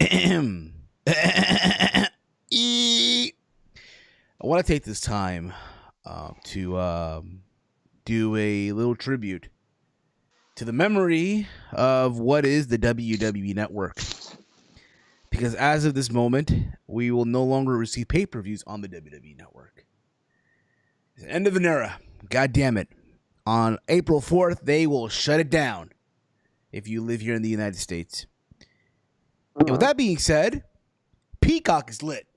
I want to take this time to do a little tribute to the memory of what is the WWE Network. Because as of this moment, we will no longer receive pay-per-views on the WWE Network. It's the end of an era. God damn it. On April 4th, they will shut it down if you live here in the United States. And with that being said, Peacock is lit.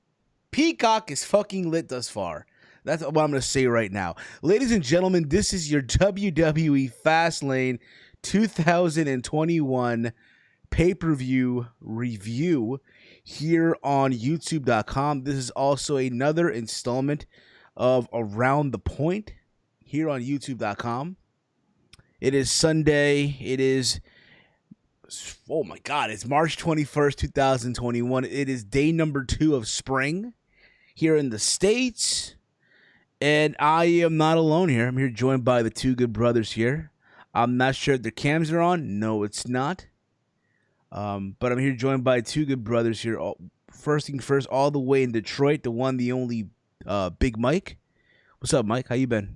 Peacock is fucking lit thus far. That's what I'm going to say right now. Ladies and gentlemen, this is your WWE FastLane 2021 pay-per-view review here on YouTube.com. This is also another installment of Around the Point here on YouTube.com. It is Sunday. It is, oh my God, it's March 21st, 2021. It is day number 2 of spring here in the States. And I am not alone here. I'm here joined by the two good brothers here. I'm not sure if their cams are on. No, it's not. But I'm here joined by two good brothers here. First thing first, all the way in Detroit, the one, the only Big Mike. What's up, Mike? How you been?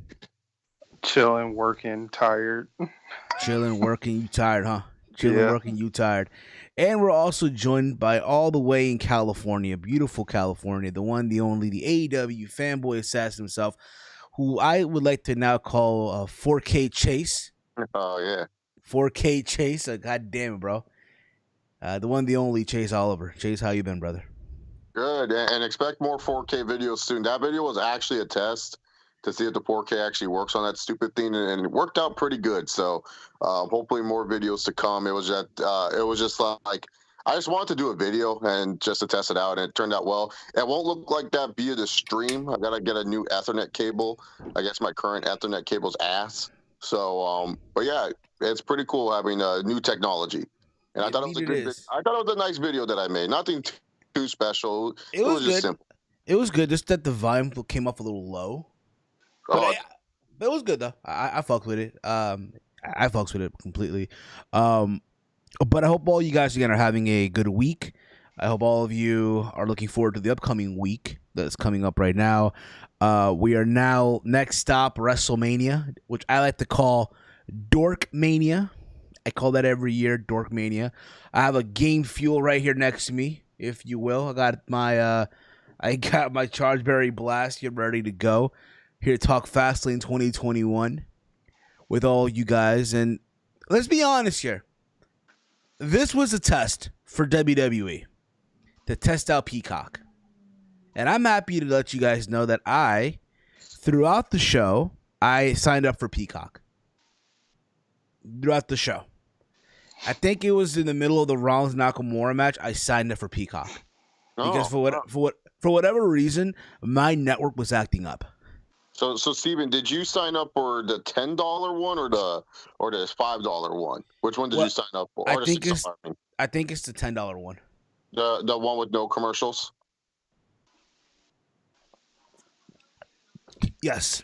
Chilling, working, tired. Chilling, working, you tired, huh? Chilling, working, you tired. And we're also joined by all the way in California, beautiful California, the one, the only, the AEW fanboy assassin himself, who I would like to now call 4K Chase. Oh, yeah. 4K Chase. God damn it, bro. The one, the only Chase Oliver. Chase, how you been, brother? Good. And expect more 4K videos soon. That video was actually a test to see if the 4K actually works on that stupid thing, and it worked out pretty good. So hopefully more videos to come. It was just like I just wanted to do a video and just to test it out, and it turned out well. It won't look like that via the stream. I gotta get a new Ethernet cable. I guess my current Ethernet cable's ass. So, but yeah, it's pretty cool having new technology. And I thought it was a good. I thought it was a nice video that I made. Nothing too special. It was just good. Simple. It was good. Just that the volume came off a little low. But it was good though. I fucked with it. I fucks with it completely. But I hope all you guys again are having a good week. I hope all of you are looking forward to the upcoming week that's coming up right now. We are now next stop WrestleMania, which I like to call Dorkmania. I call that every year, Dorkmania. I have a Game Fuel right here next to me, if you will. I got my Chargeberry Blast here ready to go. Here to talk FastLane 2021 with all you guys. And let's be honest here. This was a test for WWE to test out Peacock. And I'm happy to let you guys know that throughout the show, I signed up for Peacock. Throughout the show. I think it was in the middle of the Rollins Nakamura match, I signed up for Peacock. Because for whatever reason, my network was acting up. So Steven, did you sign up for the $10 one or the $5 one? Which one did you sign up for? I think it's the $10 one. The one with no commercials? Yes.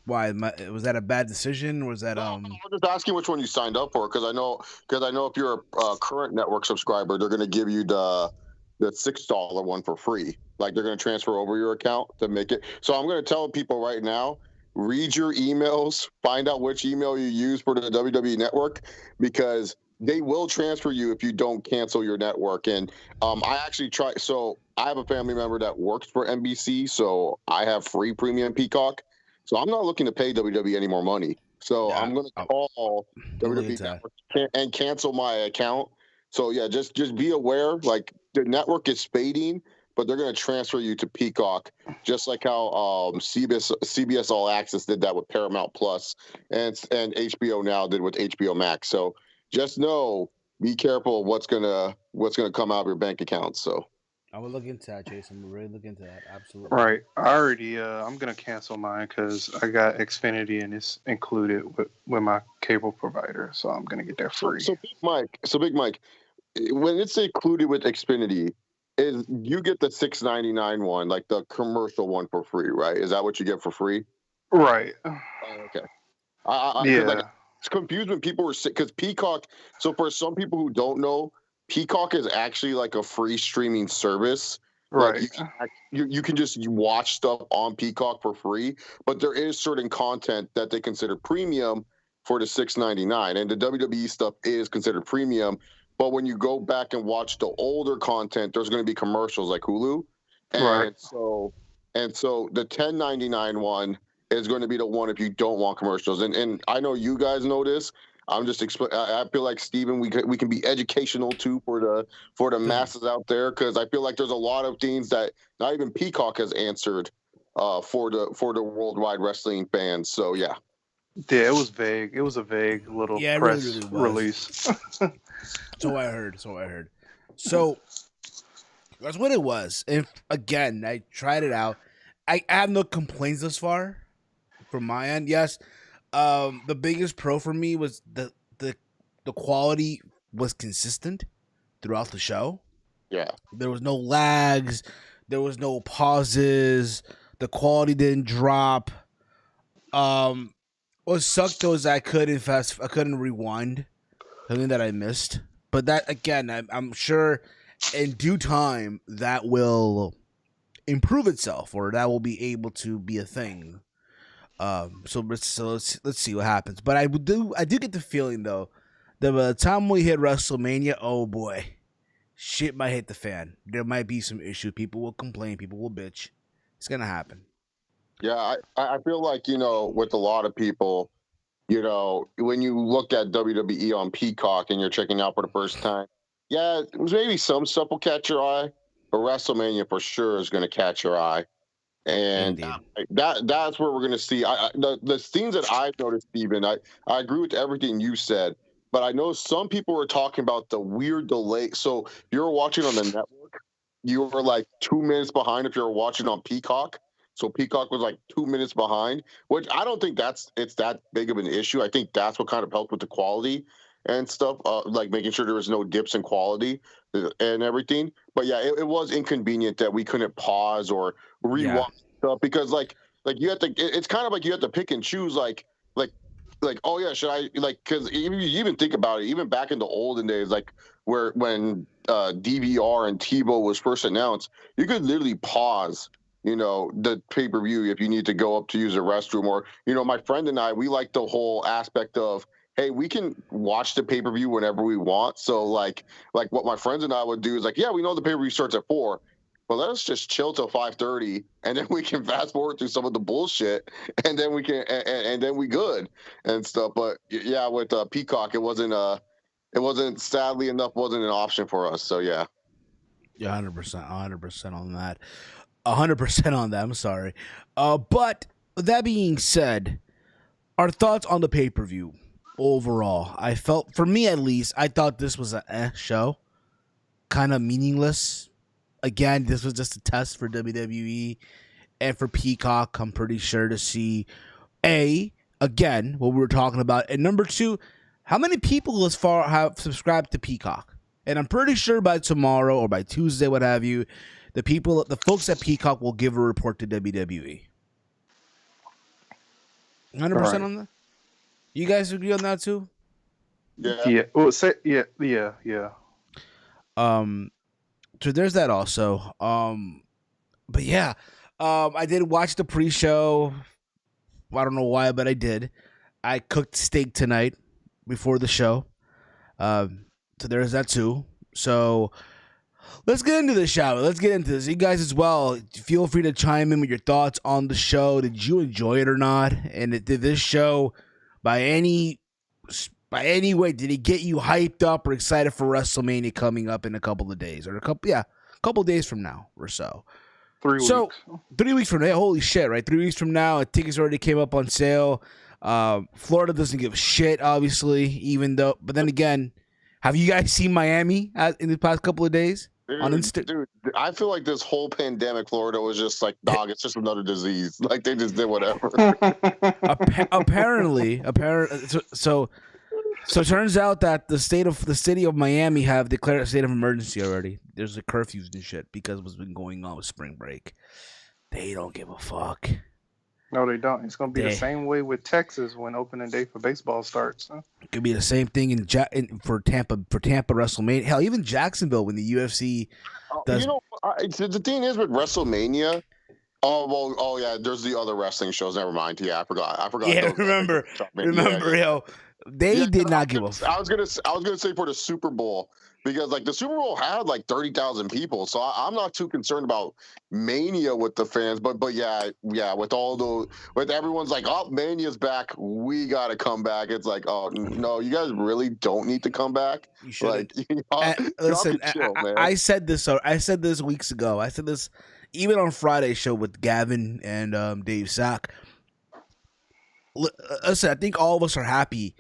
Why was that a bad decision? Or was that I was just asking which one you signed up for, because I know if you're a current network subscriber, they're going to give you the $6 one for free. Like they're going to transfer over your account to make it. So I'm going to tell people right now, read your emails, find out which email you use for the WWE Network, because they will transfer you if you don't cancel your network. And I actually tried. So I have a family member that works for NBC, so I have free premium Peacock. So I'm not looking to pay WWE any more money. So I'm going to call WWE Network and cancel my account. So yeah, just be aware, like the network is fading, but they're going to transfer you to Peacock, just like how CBS All Access did that with Paramount Plus, and HBO Now did with HBO Max. So just know, be careful of what's gonna come out of your bank account. So I will look into that, Jason. We'll really look into that. Absolutely. Right. I already. I'm gonna cancel mine because I got Xfinity and it's included with my cable provider, so I'm gonna get that free. So Big Mike, when it's included with Xfinity, you get the $6.99 one, like the commercial one, for free, right? Is that what you get for free? Right. Okay. Yeah. Like, it's confused when people were sick because Peacock. So for some people who don't know, Peacock is actually like a free streaming service. Right. Like you can just watch stuff on Peacock for free, but there is certain content that they consider premium for the $6.99, and the WWE stuff is considered premium. But when you go back and watch the older content, there's going to be commercials like Hulu, and Right. so the $10.99 one is going to be the one if you don't want commercials. And I know you guys know this. I'm just I feel like, Steven, we can be educational too for the masses out there, because I feel like there's a lot of things that not even Peacock has answered for the worldwide wrestling fans. So yeah. Yeah, it was vague. It was a vague little press really release. So I heard. So that's what it was. And again, I tried it out. I have no complaints thus far from my end. Yes, the biggest pro for me was the quality was consistent throughout the show. Yeah, there was no lags, there was no pauses. The quality didn't drop. What sucked though is I couldn't rewind something that I missed. But that again, I'm sure in due time that will improve itself, or that will be able to be a thing. So let's see what happens. But I do get the feeling though that by the time we hit WrestleMania, oh boy, shit might hit the fan. There might be some issues. People will complain. People will bitch. It's gonna happen. Yeah, I feel like, with a lot of people, when you look at WWE on Peacock and you're checking out for the first time, yeah, maybe some stuff will catch your eye, but WrestleMania for sure is going to catch your eye. And that's where we're going to see the things that I've noticed, Steven. I agree with everything you said, but I know some people were talking about the weird delay. So if you were watching on the network, you were like 2 minutes behind if you were watching on Peacock. So Peacock was like 2 minutes behind, which I don't think it's that big of an issue. I think that's what kind of helped with the quality and stuff, like making sure there was no dips in quality and everything. But yeah, it was inconvenient that we couldn't pause or rewind stuff, because like you have to. It's kind of like you have to pick and choose. Like oh yeah, should I because you even think about it, even back in the olden days, like when DVR and TiVo was first announced, you could literally pause the pay-per-view if you need to go up to use a restroom, or my friend and I, we like the whole aspect of, hey, we can watch the pay-per-view whenever we want. So like what my friends and I would do is like, yeah, we know the pay-per-view starts at 4, but let's just chill till 5:30, and then we can fast forward through some of the bullshit, and then we can and then we good and stuff. But yeah, with Peacock, it wasn't sadly enough wasn't an option for us. So yeah. Yeah, 100% on that. 100% on that. I'm sorry. But that being said, our thoughts on the pay-per-view overall. I felt, for me at least, I thought this was a show. Kind of meaningless. Again, this was just a test for WWE and for Peacock. I'm pretty sure to see, again, what we were talking about. And number 2, how many people as far have subscribed to Peacock? And I'm pretty sure by tomorrow or by Tuesday, what have you, the folks at Peacock will give a report to WWE. 100% on that? You guys agree on that too? Yeah. Yeah. Well, yeah. So there's that also. But yeah, I did watch the pre-show. I don't know why, but I did. I cooked steak tonight before the show. So there's that too. So let's get into the show. Let's get into this. You guys as well, feel free to chime in with your thoughts on the show. Did you enjoy it or not? And did this show, by any way, did it get you hyped up or excited for WrestleMania coming up in a couple of days, or a couple of days from now or so? 3 weeks. So 3 weeks from now, holy shit, right? 3 weeks from now, tickets already came up on sale. Florida doesn't give a shit, obviously, but then again, have you guys seen Miami in the past couple of days? Dude, I feel like this whole pandemic, Florida was just like, dog, it's just another disease. Like, they just did whatever. Apparently, so it turns out that the city of Miami have declared a state of emergency already. There's curfews and shit because of what's been going on with spring break. They don't give a fuck. No, they don't. It's going to be the same way with Texas when opening day for baseball starts. Huh? It could be the same thing for Tampa WrestleMania. Hell, even Jacksonville when the UFC does. The thing is with WrestleMania. Oh yeah. There's the other wrestling shows. Never mind. Yeah, I forgot. Yeah, remember, yo, they did not give a. I was gonna say for the Super Bowl. Because like the Super Bowl had like 30,000 people, so I'm not too concerned about Mania with the fans. But yeah, with everyone's like, oh, Mania's back, we gotta come back. It's like, oh no, you guys really don't need to come back. You should. Listen, I said this. I said this weeks ago. I said this even on Friday's show with Gavin and Dave Sack. Listen, I think all of us are happy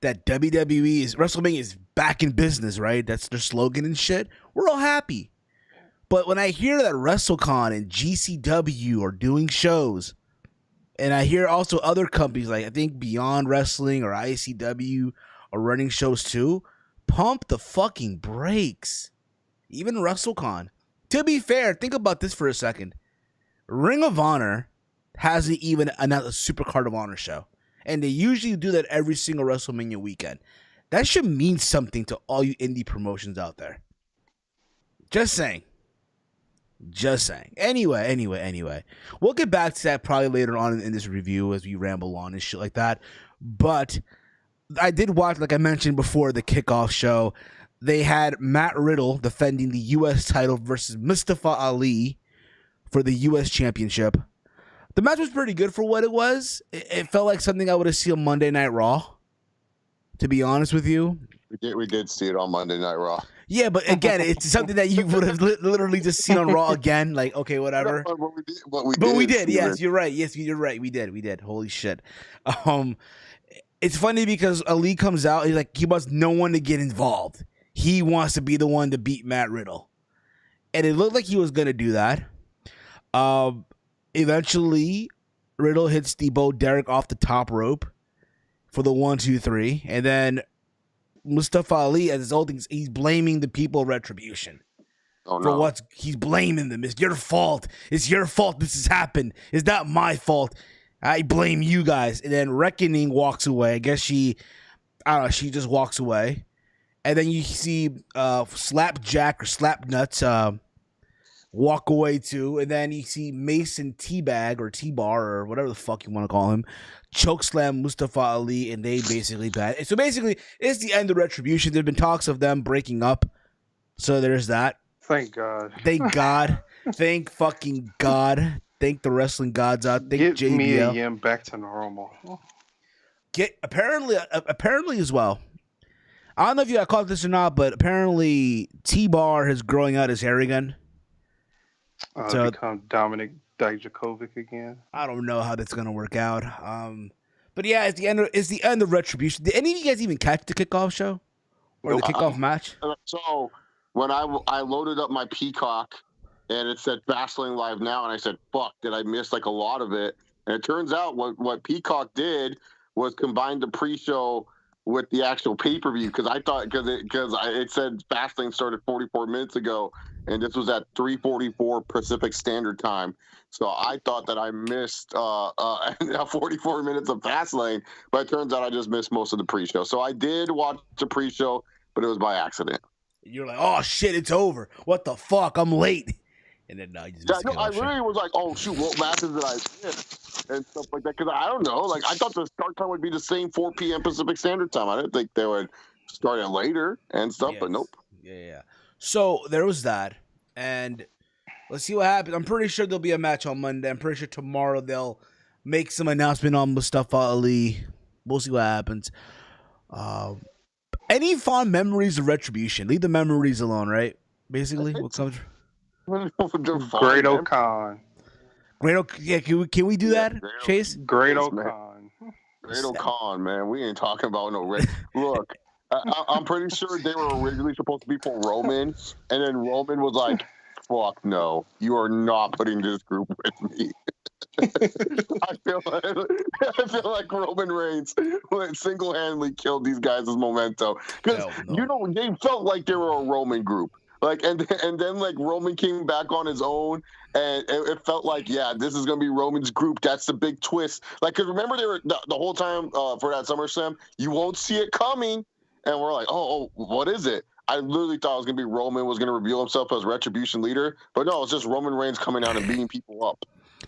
that WrestleMania is back in business, right? That's their slogan and shit. We're all happy. But when I hear that WrestleCon and GCW are doing shows, and I hear also other companies like I think Beyond Wrestling or ICW are running shows too, pump the fucking brakes. Even WrestleCon. To be fair, think about this for a second. Ring of Honor hasn't even announced a Super Card of Honor show. And they usually do that every single WrestleMania weekend. That should mean something to all you indie promotions out there. Just saying. Anyway. We'll get back to that probably later on in this review as we ramble on and shit like that. But I did watch, like I mentioned before, the kickoff show. They had Matt Riddle defending the U.S. title versus Mustafa Ali for the U.S. Championship. The match was pretty good for what it was. It felt like something I would have seen on Monday Night Raw, to be honest with you. We did see it on Monday Night Raw. Yeah, but again, it's something that you would have literally just seen on Raw again. Like, okay, whatever. But we did. Yes, you're right. Yes, you're right. We did. Holy shit. It's funny because Ali comes out. He's like, he wants no one to get involved. He wants to be the one to beat Matt Riddle. And it looked like he was going to do that. Eventually, Riddle hits the Bo Derek off the top rope for the 1, 2, 3. And then Mustafa Ali, as his old things, he's blaming the people of Retribution. Oh, for no. what he's blaming them. It's your fault. It's your fault this has happened. It's not my fault. I blame you guys. And then Reckoning walks away. I guess she just walks away. And then you see Slapjack or Slapnuts walk away too. And then you see Mason Teabag or T-Bar or whatever the fuck you want to call him chokeslam Mustafa Ali, and they basically bat. So basically, it's the end of Retribution. There's been talks of them breaking up. So there's that. Thank God. Thank God. Thank fucking God. Thank the wrestling gods out. Thank Get JBL. Mia Yim back to normal. Apparently as well. I don't know if you got caught this or not, but apparently T-Bar is growing out his hair again. So become Dominic Dijakovic again. I don't know how that's gonna work out. But yeah, it's the end of Retribution. Did any of you guys even catch the kickoff show or the kickoff match? So when I loaded up my Peacock and it said FastLane Live now, and I said, "Fuck, did I miss like a lot of it?" And it turns out what Peacock did was combine the pre-show with the actual pay-per-view, because I thought because it said FastLane started 44 minutes ago, and this was at 3:44 Pacific Standard Time. So I thought that I missed 44 minutes of FastLane, but it turns out I just missed most of the pre-show. So I did watch the pre-show, but it was by accident. You're like, oh shit, it's over. What the fuck? I'm late. And then you just I really was like, oh shoot, what matches did I miss and stuff like that? Because I don't know, like I thought the start time would be the same 4 p.m. Pacific Standard Time. I didn't think they would start it later and stuff, but nope. Yeah. So there was that, and let's see what happens. I'm pretty sure there'll be a match on Monday. I'm pretty sure tomorrow they'll make some announcement on Mustafa Ali. We'll see what happens. Any fond memories of Retribution? Leave the memories alone, right? Basically, what comes. Great O'Con. Yeah, can we do that, Chase? Great O'Con. Great O'Con, man. We ain't talking about no Look, I'm pretty sure they were originally supposed to be for Roman, and then Roman was like, "Fuck no, you are not putting this group with me." I feel like Roman Reigns single-handedly killed these guys' memento, because they felt like they were a Roman group. Like, and then like Roman came back on his own, and it felt like, yeah, this is gonna be Roman's group. That's the big twist. Like, cause remember they were the whole time for that SummerSlam, you won't see it coming, and we're like, oh, what is it? I literally thought it was gonna be Roman was gonna reveal himself as Retribution leader, but no, it's just Roman Reigns coming out and beating people up.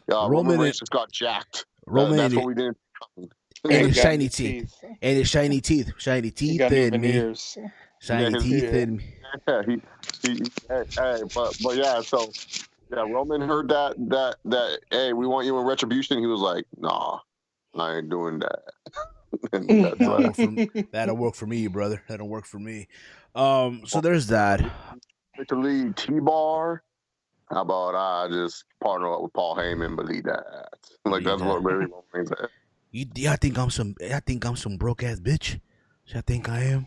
Roman Reigns just got jacked. That's what we didn't. And his shiny teeth. And his shiny teeth. Shiny teeth in me. Shiny teeth in me. Yeah, but yeah, so yeah, Roman heard that hey, we want you in Retribution. He was like, nah, I ain't doing that. That'll work for me, brother. That'll work for me. So there's that. To lead T-Bar. How about I just partner up with Paul Heyman, believe that? Like that's what really Roman's at. I think I'm some broke ass bitch. I think I am.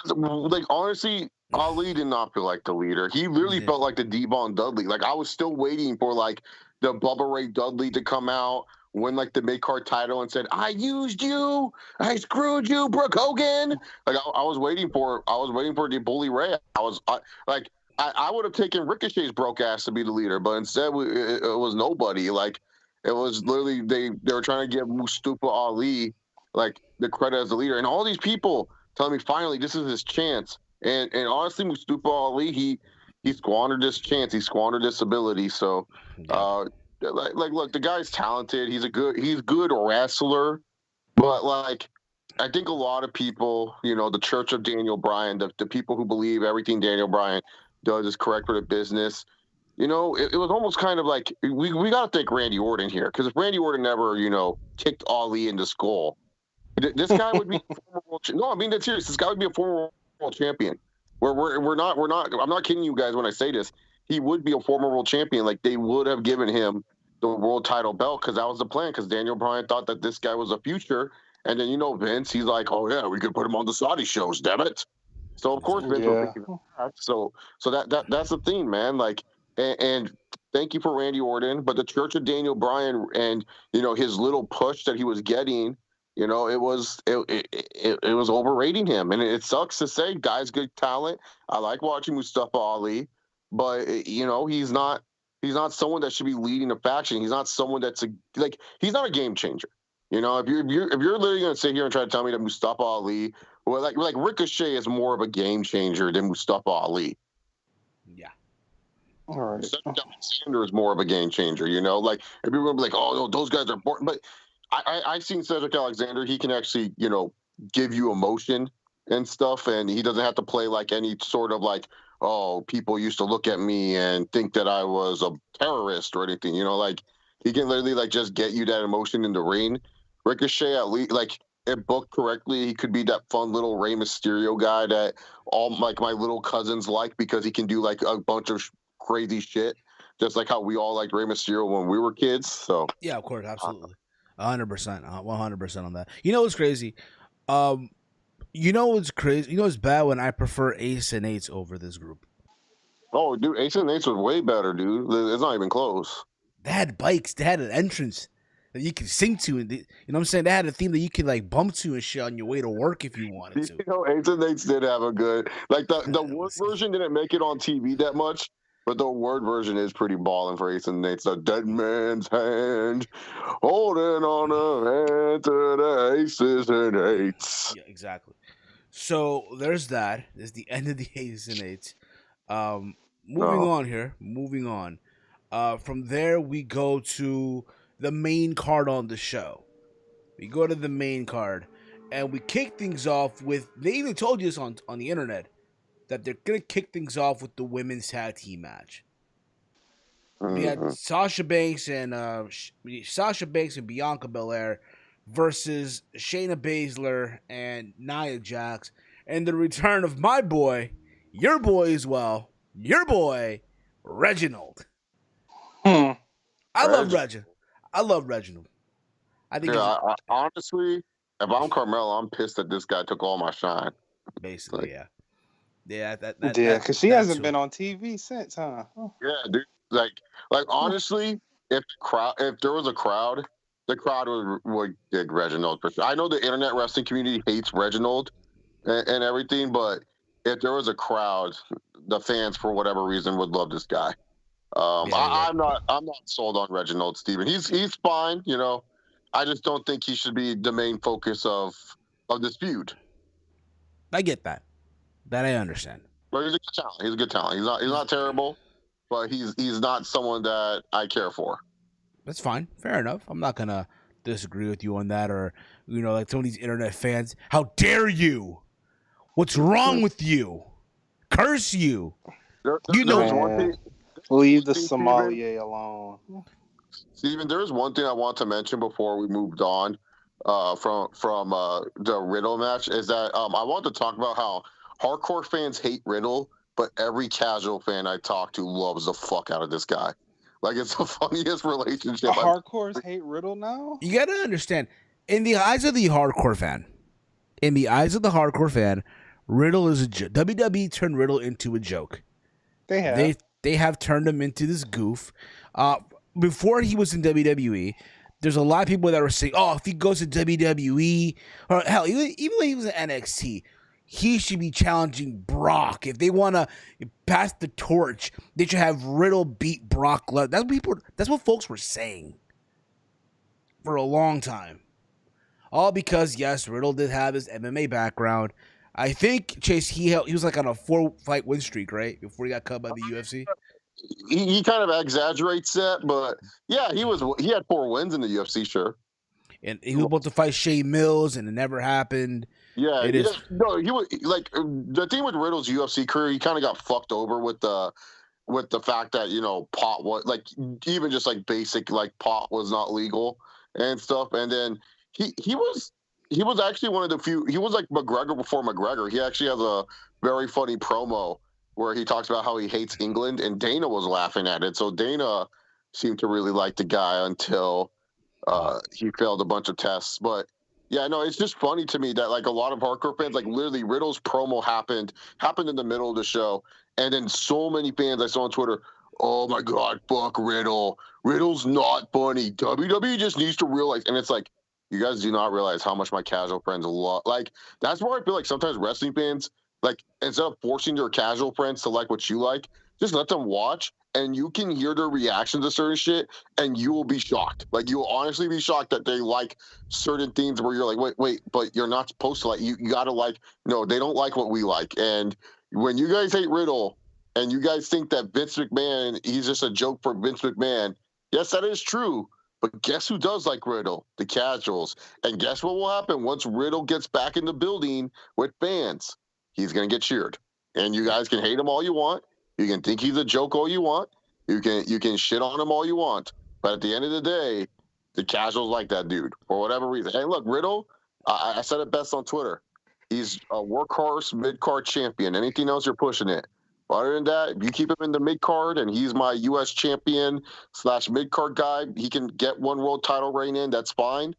Like honestly, Ali did not feel like the leader. He really felt like the Devon Dudley. Like I was still waiting for like the Bubba Ray Dudley to come out, win like the mid-card title, and said, "I used you, I screwed you, Brooke Hogan." Like I was waiting for the Bully Ray. I would have taken Ricochet's broke ass to be the leader, but instead it was nobody. Like it was literally they were trying to give Mustafa Ali like the credit as the leader, and all these people telling me finally this is his chance. And honestly, Mustafa Ali he squandered this chance. He squandered this ability. So, look, the guy's talented. He's good wrestler, but like I think a lot of people, the Church of Daniel Bryan, the people who believe everything Daniel Bryan does is correct for the business. It was almost kind of like we got to thank Randy Orton here, because if Randy Orton never, kicked Ali in the skull, this guy would be a former world no, I mean that's serious. This guy would be a former world champion. We're not. I'm not kidding you guys when I say this. He would be a former world champion. Like they would have given him the world title belt because that was the plan. Because Daniel Bryan thought that this guy was a future, and then Vince, he's like, oh yeah, we could put him on the Saudi shows, damn it. So of course Vince was thinking that. So that's the thing, man. Like, and thank you for Randy Orton, but the Church of Daniel Bryan and his little push that he was getting, it was overrating him, and it sucks to say. Guy's good talent. I like watching Mustafa Ali, but he's not someone that should be leading a faction. He's not someone that's he's not a game changer. If you're literally gonna sit here and try to tell me that Mustafa Ali, well, like Ricochet is more of a game changer than Mustafa Ali. Yeah. All right. Alexander is more of a game changer. Like if you're gonna be like, oh no, those guys are important, but I've seen Cedric Alexander. He can actually, give you emotion and stuff, and he doesn't have to play like any sort of like, oh, people used to look at me and think that I was a terrorist or anything. Like he can literally like just get you that emotion in the ring. Ricochet, at least, like if booked correctly, he could be that fun little Rey Mysterio guy that all like my little cousins like because he can do like a bunch of crazy shit, just like how we all liked Rey Mysterio when we were kids. So yeah, of course, absolutely. 100%, 100% on that. What's crazy? What's crazy? What's bad when I prefer Ace and Eights over this group? Oh, dude, Ace and Eights was way better, dude. It's not even close. They had bikes. They had an entrance that you could sing to, and what I'm saying. They had a theme that you could like bump to and shit on your way to work if you wanted to. Ace and Eights did have a good the word version didn't make it on TV that much. But the word version is pretty balling for Ace and Eights. The dead man's hand, holding on a hand to the Aces and Eights. Yeah, exactly. So there's that. There's the end of the Aces and Eights. Moving on. From there, we go to the main card on the show. We go to the main card, and we kick things off with. They even told you this on the internet, that they're gonna kick things off with the women's tag team match. We had Sasha Banks and Bianca Belair versus Shayna Baszler and Nia Jax, and the return of my boy, your boy as well, Reginald. I love Reginald. I think. Honestly, if I'm Carmella, I'm pissed that this guy took all my shine. Basically, yeah. Yeah, because she hasn't been on TV since, huh? Oh. Yeah, dude. Like honestly, if there was a crowd, the crowd would dig Reginald for sure. I know the internet wrestling community hates Reginald and everything, but if there was a crowd, the fans for whatever reason would love this guy. I'm not sold on Reginald Steven. He's fine, you know. I just don't think he should be the main focus of this feud. I get that. That I understand. But he's a good talent. He's a good talent. He's not terrible, but he's not someone that I care for. That's fine. Fair enough. I'm not gonna disagree with you on that, or like some of these internet fans. How dare you? What's wrong with you? Curse you. There's one thing. Leave the sommelier alone. Steven, there's one thing I want to mention before we moved on from the Riddle match is that I want to talk about how hardcore fans hate Riddle, but every casual fan I talk to loves the fuck out of this guy. Like, it's the funniest relationship. Hardcores hate Riddle now? You gotta understand, in the eyes of the hardcore fan, Riddle is a joke. WWE turned Riddle into a joke. They have. They have turned him into this goof. Before he was in WWE, there's a lot of people that were saying, "Oh, if he goes to WWE, or hell, even when he was in NXT, he should be challenging Brock. If they want to pass the torch, they should have Riddle beat Brock Lesnar." That's what folks were saying for a long time. All because, yes, Riddle did have his MMA background. I think, Chase, he was like on a 4-fight win streak, right? Before he got cut by the UFC. He kind of exaggerates that, but yeah, he had 4 wins in the UFC, sure. And he was about to fight Shay Mills, and it never happened. Yeah, he was like the thing with Riddle's UFC career. He kind of got fucked over with the fact that pot was like even just like basic like pot was not legal and stuff. And then he was actually one of the few. He was like McGregor before McGregor. He actually has a very funny promo where he talks about how he hates England, and Dana was laughing at it. So Dana seemed to really like the guy until he failed a bunch of tests. But yeah, no, it's just funny to me that like a lot of hardcore fans, like literally Riddle's promo happened in the middle of the show, and then so many fans I saw on Twitter, "Oh my God, fuck Riddle. Riddle's not funny. WWE just needs to realize." And it's like, you guys do not realize how much my casual friends love. Like, that's where I feel like sometimes wrestling fans, like, instead of forcing their casual friends to like what you like, just let them watch, and you can hear their reactions to certain shit, and you will be shocked. Like, you will honestly be shocked that they like certain things where you're like, wait, but you're not supposed to like. You gotta like. No, they don't like what we like. And when you guys hate Riddle, and you guys think that Vince McMahon, he's just a joke for Vince McMahon. Yes, that is true. But guess who does like Riddle? The casuals. And guess what will happen once Riddle gets back in the building with fans? He's going to get cheered. And you guys can hate him all you want. You can think he's a joke all you want. You can shit on him all you want. But at the end of the day, the casuals like that dude for whatever reason. Hey, look, Riddle, I said it best on Twitter. He's a workhorse mid-card champion. Anything else, you're pushing it. Other than that, if you keep him in the mid-card and he's my U.S. champion / mid-card guy, he can get one world title reign in, that's fine.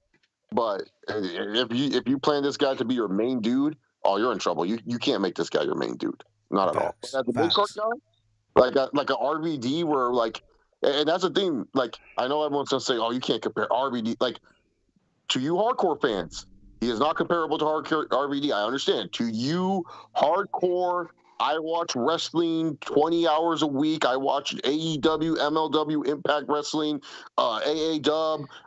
But if you plan this guy to be your main dude, you're in trouble. You can't make this guy your main dude. Not at all. As a mid-card guy, like a RVD where like, and that's the thing, like, I know everyone's going to say, oh, you can't compare RVD. Like, to you hardcore fans, he is not comparable to RVD. I understand. To you hardcore, I watch wrestling 20 hours a week. I watch AEW, MLW, Impact Wrestling, AA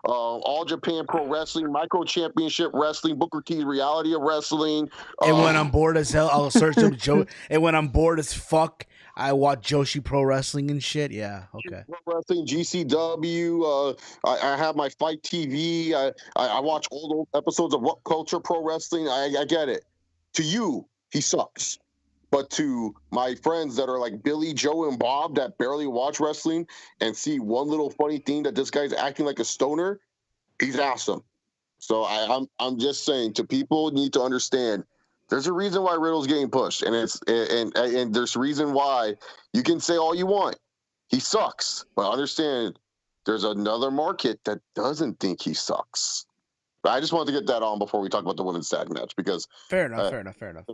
All Japan Pro Wrestling, Micro Championship Wrestling, Booker T Reality of Wrestling. And when I'm bored as hell, I'll search up Joe. And when I'm bored as fuck, I watch Joshi Pro Wrestling and shit. Yeah, okay. Pro Wrestling, GCW. I have my Fight TV. I watch all the episodes of What Culture Pro Wrestling. I get it. To you, he sucks. But to my friends that are like Billy, Joe, and Bob that barely watch wrestling and see one little funny thing that this guy's acting like a stoner, he's awesome. So I'm just saying, to people need to understand, there's a reason why Riddle's getting pushed, and and there's a reason why. You can say all you want, he sucks, but understand there's another market that doesn't think he sucks. But I just wanted to get that on before we talk about the women's tag match, because fair enough.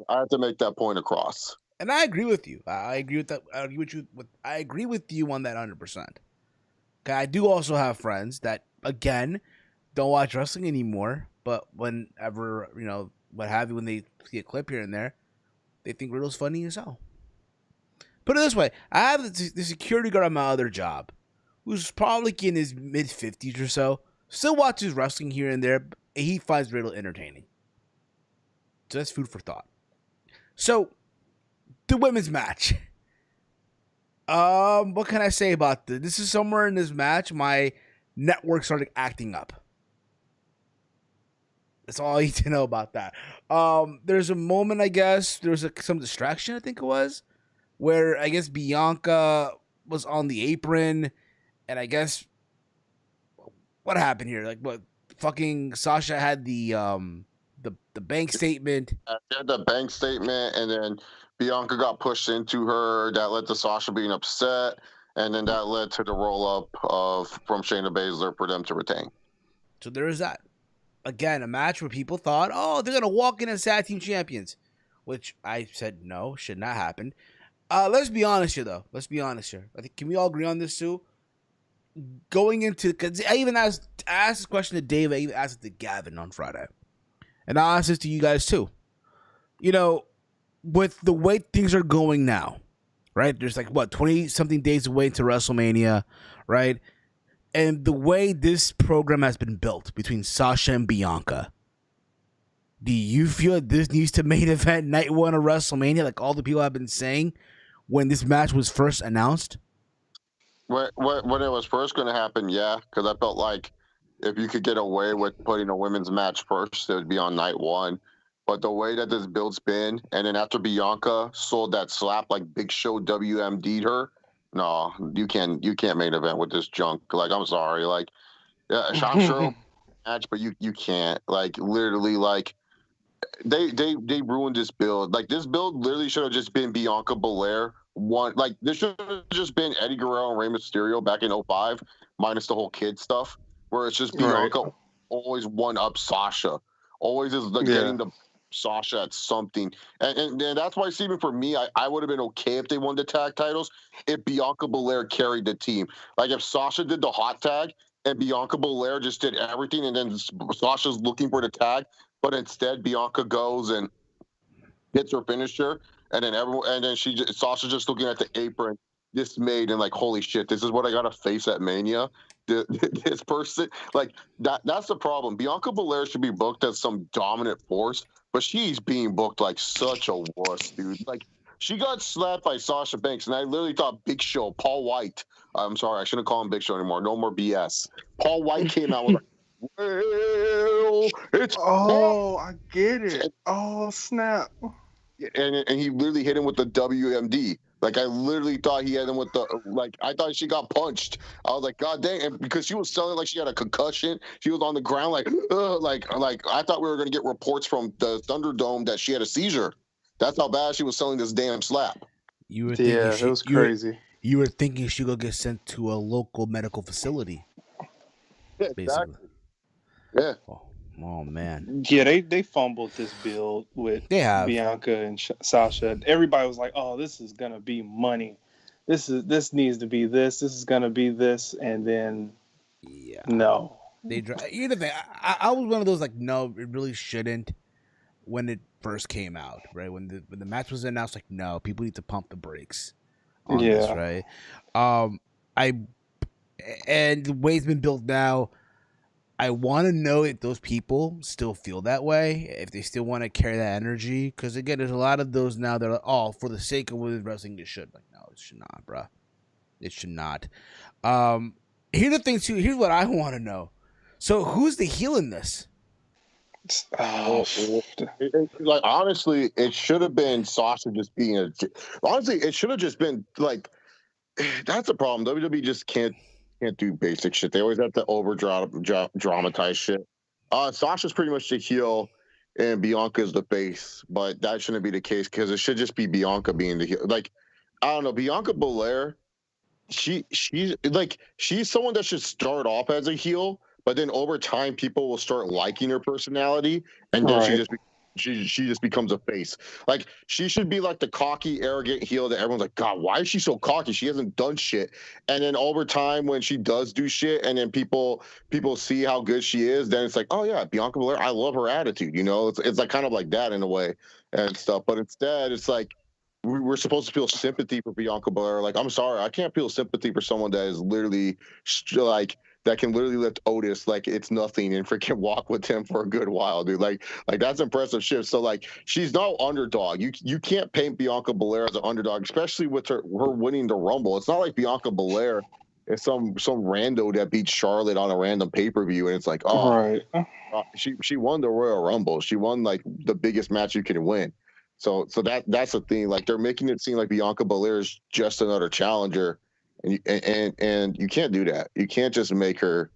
I have to make that point across. And I agree with you. I agree with that. I agree with you on that 100%. Okay, I do also have friends that, again, don't watch wrestling anymore, but whenever, what have you, when they see a clip here and there, they think Riddle's funny as hell. Put it this way: I have the security guard on my other job, who's probably in his mid-50s or so. Still watches wrestling here and there. But he finds Riddle entertaining. So that's food for thought. So, the women's match. What can I say about this? This is somewhere in this match my network started acting up. That's all I need to know about that. There's a moment, I guess, there was some distraction, I think it was, where I guess Bianca was on the apron, and I guess what happened here? Like, what? Fucking Sasha had the bank statement. She had the bank statement, and then Bianca got pushed into her. That led to Sasha being upset, and then that led to the roll up from Shayna Baszler for them to retain. So there is that. Again, a match where people thought, oh, they're gonna walk in as tag team champions, which I said no, should not happen. Let's be honest here, though. Let's be honest here. I think can we all agree on this too? Going into, because I asked this question to Dave. I even asked it to Gavin on Friday, and I'll ask this to you guys too. You know, with the way things are going now, right? There's like, what, 20-something days away to WrestleMania, right? And the way this program has been built between Sasha and Bianca, do you feel that this needs to main event night one of WrestleMania, like all the people have been saying when this match was first announced? When it was first going to happen, yeah, because I felt like if you could get away with putting a women's match first, it would be on night one. But the way that this build's been, and then after Bianca sold that slap like Big Show WMD'd her, no, you can't main event with this junk. Like, I'm sorry, like, yeah, I'm sure match, but you can't. Like, literally, like, they ruined this build. Like, this build literally should have just been Bianca Belair. Like, this should have just been Eddie Guerrero and Rey Mysterio back in 05, minus the whole kid stuff, where it's just Bianca always one up Sasha, always is like getting the Sasha at something, and that's why, Steven, for me, I would have been okay if they won the tag titles if Bianca Belair carried the team. Like, if Sasha did the hot tag and Bianca Belair just did everything, and then Sasha's looking for the tag, but instead Bianca goes and hits her finisher, and then Sasha's just looking at the apron, dismayed and like, holy shit, this is what I gotta face at Mania. This person, like, that's the problem. Bianca Belair should be booked as some dominant force, but she's being booked like such a wuss, dude. Like, she got slapped by Sasha Banks, and I literally thought Big Show, Paul White. I'm sorry, I shouldn't call him Big Show anymore. No more BS. Paul White came out with like, well, it's I get it. Oh, snap. And he literally hit him with the WMD. Like, I literally thought he had him with the, like, I thought she got punched. I was like, God dang. And because she was selling like she had a concussion, she was on the ground like, I thought we were going to get reports from the Thunderdome that she had a seizure. That's how bad she was selling this damn slap. You were thinking it was crazy. You were thinking she would get sent to a local medical facility. Yeah, exactly. Yeah. Oh man. Yeah, they fumbled this build with Bianca and Sasha. Everybody was like, "Oh, this is gonna be money. This needs to be this. This is gonna be this." And then, no. Here's the thing. I was one of those like, no, it really shouldn't. When it first came out, right? When the match was announced, like, no, people need to pump the brakes on this, right? And the way it's been built now, I want to know if those people still feel that way, if they still want to carry that energy. Because, again, there's a lot of those now that are like, oh, for the sake of women's wrestling, it should. Like, no, it should not, bro. It should not. Here's the thing, too. Here's what I want to know. So, who's the heel in this? Like, honestly, it should have been Sasha just being honestly, it should have just been, like, that's a problem. WWE just can't do basic shit. They always have to dramatize shit. Sasha's pretty much the heel, and Bianca's the face, but that shouldn't be the case because it should just be Bianca being the heel. Like, I don't know, Bianca Belair, she's someone that should start off as a heel, but then over time people will start liking her personality, and then she just she just becomes a face. Like, she should be like the cocky, arrogant heel that everyone's like, God, why is she so cocky? She hasn't done shit. And then over time, when she does do shit, and then people see how good she is, then it's like, oh yeah, Bianca Belair, I love her attitude. You know, it's like kind of like that in a way and stuff. But instead, it's like we're supposed to feel sympathy for Bianca Belair. Like, I'm sorry, I can't feel sympathy for someone that is literally like, that can literally lift Otis like it's nothing and freaking walk with him for a good while, dude. Like that's impressive shit. So like, she's no underdog. You can't paint Bianca Belair as an underdog, especially with her winning the Rumble. It's not like Bianca Belair is some rando that beat Charlotte on a random pay-per-view and it's like, oh, right. She won the Royal Rumble. She won like the biggest match you can win. So that's the thing. Like, they're making it seem like Bianca Belair is just another challenger. And you can't do that. You can't just make her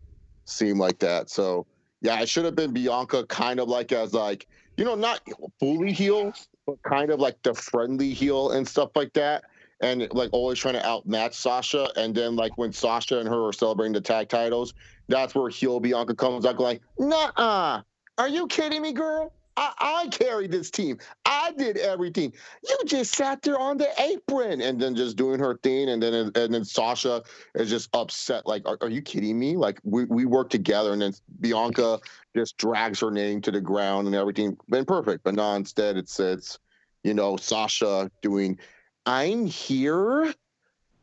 seem like that. So yeah, it should have been Bianca kind of like as like, you know, not fully heel, but kind of like the friendly heel and stuff like that. And like always trying to outmatch Sasha. And then like when Sasha and her are celebrating the tag titles, that's where heel Bianca comes out like, nah, are you kidding me, girl? I carried this team. I did everything. You just sat there on the apron, and then just doing her thing, and then Sasha is just upset. Like, are you kidding me? Like, we work together, and then Bianca just drags her name to the ground and everything. Been perfect, but no. Instead, it's you know, Sasha doing, I'm here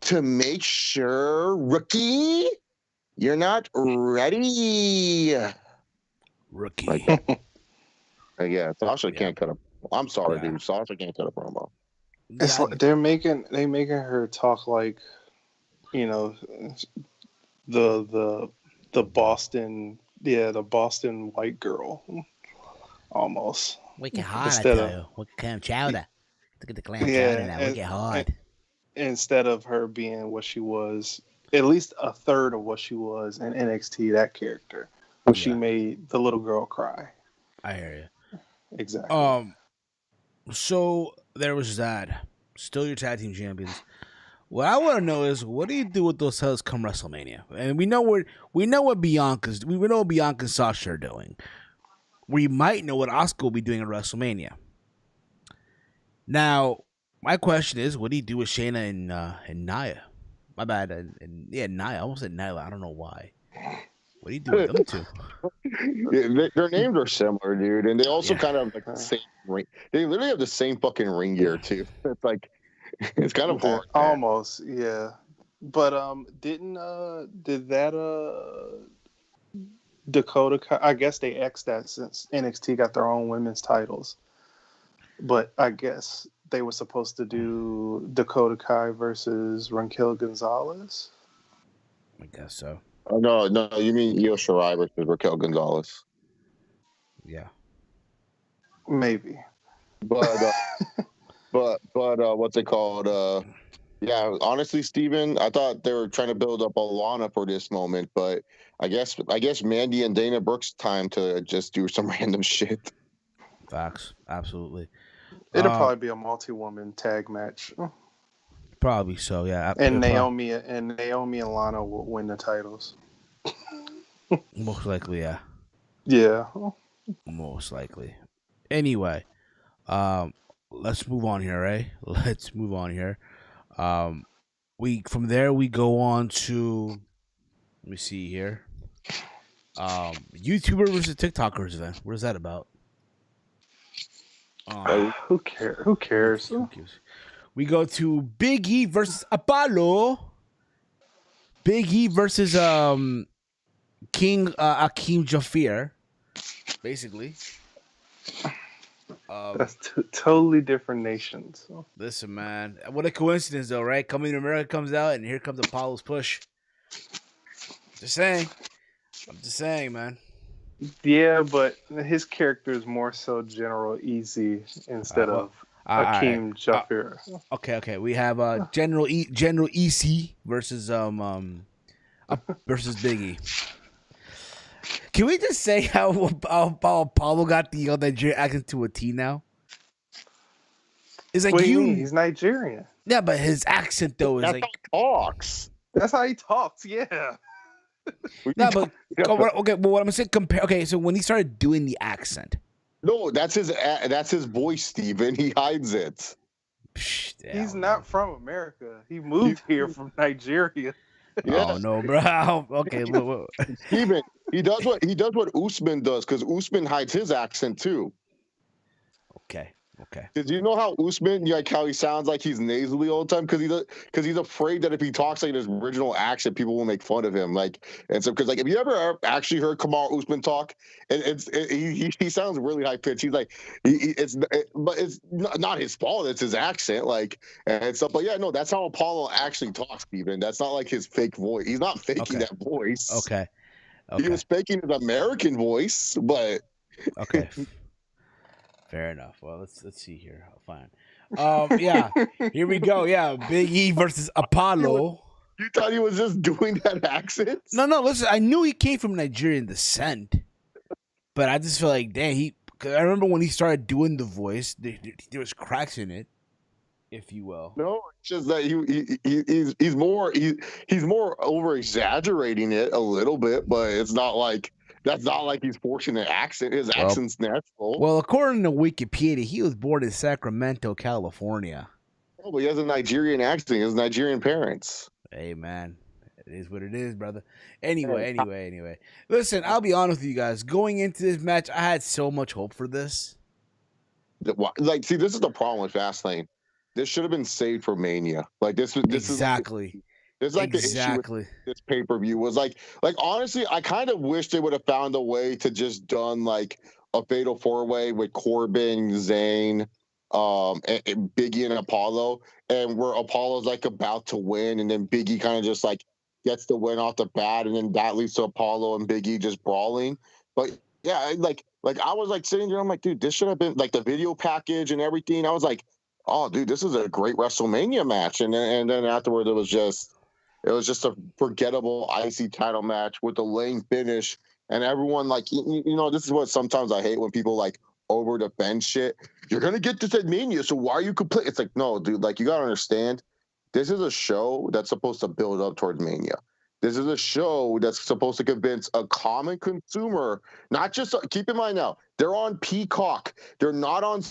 to make sure, rookie, you're not ready. Rookie. Like, yeah, Sasha can't cut a. I'm sorry, dude. Sasha can't cut a promo. It's like they're making her talk like, you know, the Boston, the Boston white girl, almost. Wicked hard, I tell you. Wicked clam chowder. Look at the clam chowder now. Wicked hard. Instead of her being what she was, at least a third of what she was in NXT, that character, when she made the little girl cry. I hear you. Exactly. So there was that. Still your tag team champions. What I want to know is, what do you do with those fellas come WrestleMania? And we know what Bianca and Sasha are doing. We might know what Asuka will be doing at WrestleMania. Now, my question is, what do you do with Shayna and Nia? My bad. Nia. I almost said Nyla. I don't know why. What do you do with them two? Yeah, their names are similar, dude, and they also kind of have like the same ring. They literally have the same fucking ring gear too. It's like, it's kind of hard. Almost, yeah. But did that Dakota? I guess they X'd that since NXT got their own women's titles. But I guess they were supposed to do Dakota Kai versus Raquel Gonzalez. I guess so. No, you mean Io Shirai versus Raquel Gonzalez. Yeah. Maybe. But what's it called? Yeah, honestly, Steven, I thought they were trying to build up Alana for this moment, but I guess Mandy and Dana Brooks' time to just do some random shit. Facts. Absolutely. It'll probably be a multi-woman tag match. Probably so, yeah. And Naomi and Lana will win the titles. Most likely, yeah. Yeah. Most likely. Anyway, let's move on here, right? Let's move on here. From there we go on to, let me see here. YouTuber versus TikTokers event. What is that about? Who cares? We go to Big E versus Apollo. Big E versus King Akeem Jafir, basically. That's totally different nations. Listen, man, what a coincidence, though, right? Coming to America comes out, and here comes Apollo's push. Just saying. I'm just saying, man. Yeah, but his character is more so General Easy instead of Akeem Jafir. Okay. We have General EC versus versus Big E. Can we just say how Apollo got the Nigerian accent to a T now? It's like, what do you mean? He's Nigerian. Yeah, but his accent though is That's like how he talks. That's how he talks. Yeah. No, but okay. But what I'm saying, so when he started doing the accent, No, that's his voice, Steven. He hides it. He's not from America. He moved here from Nigeria. Yeah. Oh no, bro. Okay, Steven, he does what Usman does, because Usman hides his accent too. Okay. Did you know how Usman, like how he sounds like he's nasally all the time? Because he's afraid that if he talks like his original accent, people will make fun of him. Like, and so because like if you ever actually heard Kamaru Usman talk, he sounds really high pitched. He's like but it's not his fault. It's his accent, like and stuff. But yeah, no, that's how Apollo actually talks, Steven. That's not like his fake voice. He's not faking that voice. Okay. He was faking his American voice, but okay. Fair enough. Well, let's see here. Fine. Yeah. Here we go. Yeah, Big E versus Apollo. You thought he was just doing that accent? No. Listen, I knew he came from Nigerian descent, but I just feel like, dang, I remember when he started doing the voice, there was cracks in it, if you will. No, it's just that he's more over exaggerating it a little bit, but it's not like. That's not like he's forcing an accent. His accent's natural. Well, according to Wikipedia, he was born in Sacramento, California. Oh, but he has a Nigerian accent. He has Nigerian parents. Hey, man. It is what it is, brother. Anyway. Listen, I'll be honest with you guys. Going into this match, I had so much hope for this. Like, see, this is the problem with FastLane. This should have been saved for Mania. Like, this exactly. There's like the issue with this pay-per-view was like honestly, I kind of wish they would have found a way to just done like a fatal four-way with Corbin, Zayn, and Biggie and Apollo, and where Apollo's like about to win, and then Biggie kind of just like gets the win off the bat, and then that leads to Apollo and Biggie just brawling. But yeah, like I was like sitting there, I'm like, dude, this should have been like the video package and everything. I was like, oh, dude, this is a great WrestleMania match, and then afterward it was just a forgettable IC title match with a lame finish. And everyone, like, you know, this is what sometimes I hate when people, like, over defend shit. You're going to get this at Mania, so why are you complaining? It's like, no, dude, like, you got to understand, this is a show that's supposed to build up towards Mania. This is a show that's supposed to convince a common consumer, not just, keep in mind now, they're on Peacock. They're not on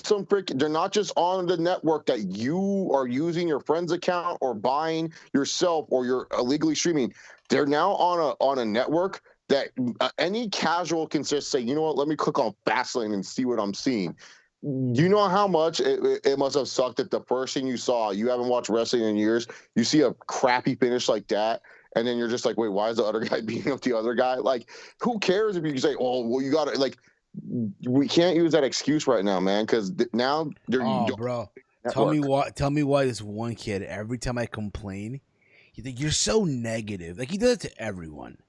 they're not just on the network that you are using your friend's account or buying yourself or you're illegally streaming. They're now on a network that any casual can just say, you know what, let me click on FastLane and see what I'm seeing. You know how much it must have sucked that the first thing you saw, you haven't watched wrestling in years, you see a crappy finish like that, and then you're just like, wait, why is the other guy beating up the other guy? Like, who cares if you say, oh, well, you got to, like, we can't use that excuse right now, man, because now they're. Oh, bro. Tell me why this one kid, every time I complain, you think you're so negative. Like, he does it to everyone.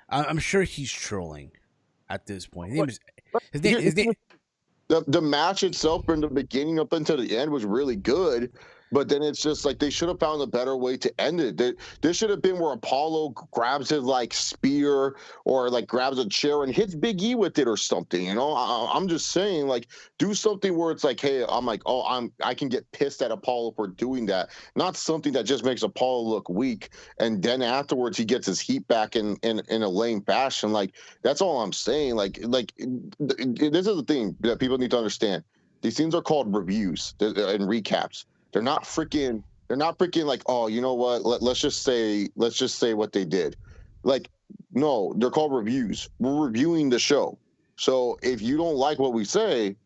I'm sure he's trolling at this point. His name, the match itself from the beginning up until the end was really good, but then it's just like they should have found a better way to end it. This should have been where Apollo grabs his like spear or like grabs a chair and hits Big E with it or something. You know, I'm just saying, like, do something where it's like, hey, I'm like, oh, I can get pissed at Apollo for doing that, not something that just makes Apollo look weak. And then afterwards he gets his heat back in a lame fashion. Like, that's all I'm saying. Like this is the thing that people need to understand. These things are called reviews and recaps. They're not freaking like, oh, you know what? Let's just say what they did. Like, no, they're called reviews. We're reviewing the show. So if you don't like what we say,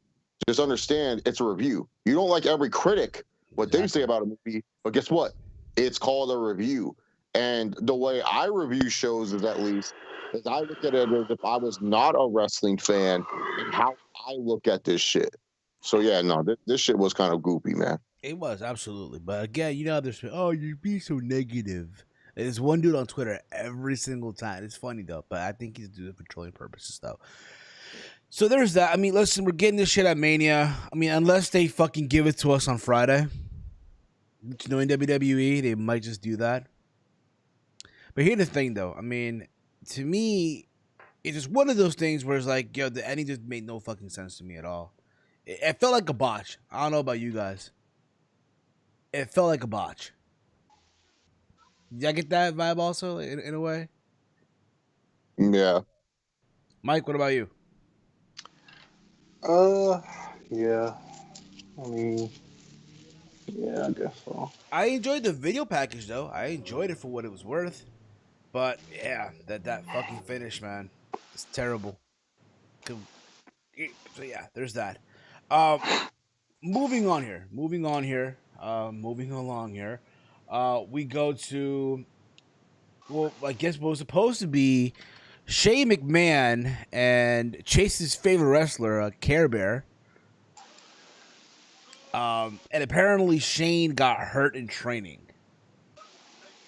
just understand it's a review. You don't like every critic, what they say about a movie, but guess what? It's called a review. And the way I review shows is at least is I look at it as if I was not a wrestling fan and how I look at this shit. So yeah, no, this shit was kind of goopy, man. It was, absolutely. But again, you know, there's, oh, you're being so negative. There's one dude on Twitter every single time. It's funny, though, but I think he's doing it for trolling purposes, though. So there's that. I mean, listen, we're getting this shit at Mania. I mean, unless they fucking give it to us on Friday. You know, in WWE, they might just do that. But here's the thing, though. I mean, to me, it's just one of those things where it's like, yo, the ending just made no fucking sense to me at all. It felt like a botch. I don't know about you guys. It felt like a botch. Did I get that vibe also, in a way? Yeah. Mike, what about you? Yeah. I mean, yeah, I guess so. I enjoyed the video package though. I enjoyed it for what it was worth. But yeah, that fucking finish, man, it's terrible. So yeah, there's that. Moving on here. Moving along here. We go to, well, I guess what was supposed to be Shane McMahon and Chase's favorite wrestler, Care Bear. And apparently Shane got hurt in training.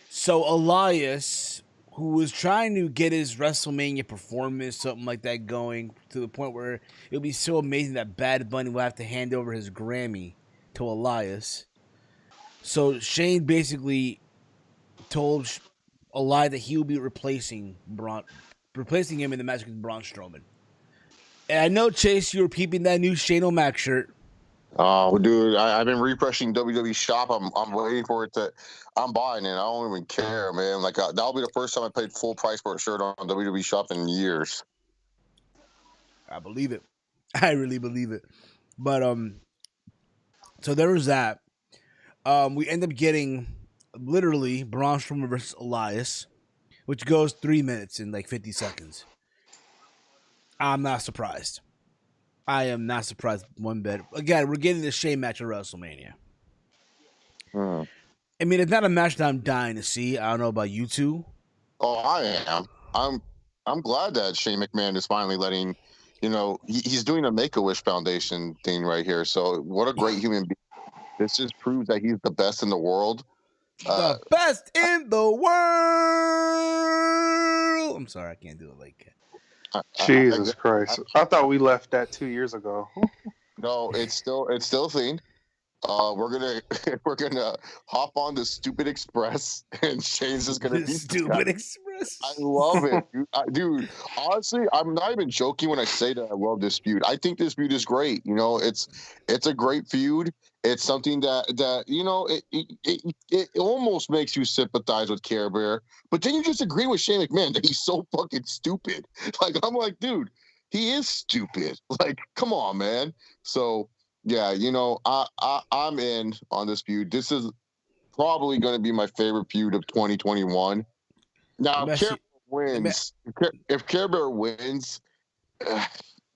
So Elias, who was trying to get his WrestleMania performance, something like that, going to the point where it would be so amazing that Bad Bunny will have to hand over his Grammy to Elias. So Shane basically told Elias that he will be replacing him in the match against Braun Strowman. And I know, Chase, you were peeping that new Shane O'Mac shirt. Oh, dude, I've been refreshing WWE Shop. I'm waiting for it to. I'm buying it. I don't even care, man. Like that'll be the first time I paid full price for a shirt on WWE Shop in years. I believe it. I really believe it. But so there was that. We end up getting literally Braun Strowman versus Elias, which goes 3 minutes and like 50 seconds. I'm not surprised. I am not surprised one bit. Again, we're getting the Shane match at WrestleMania. I mean, it's not a match that I'm dying to see. I don't know about you two. Oh, I am. I'm glad that Shane McMahon is finally letting, he's doing a Make-A-Wish Foundation thing right here. So what a great human being. This just proves that he's the best in the world. The best in the world. I'm sorry, I can't do it like that. Jesus Christ! I thought we left that 2 years ago. No, it's still a thing. We're gonna hop on the Stupid Express, and Shane's just gonna be Stupid Express. I love it, dude. Honestly, I'm not even joking when I say that I love this feud. I think this feud is great. It's a great feud. It's something that it almost makes you sympathize with Care Bear, but then you just agree with Shane McMahon that he's so fucking stupid. Like I'm like, dude, he is stupid. Like, come on, man. So. Yeah, I'm in on this feud. This is probably going to be my favorite feud of 2021. Now, if Care Bear wins,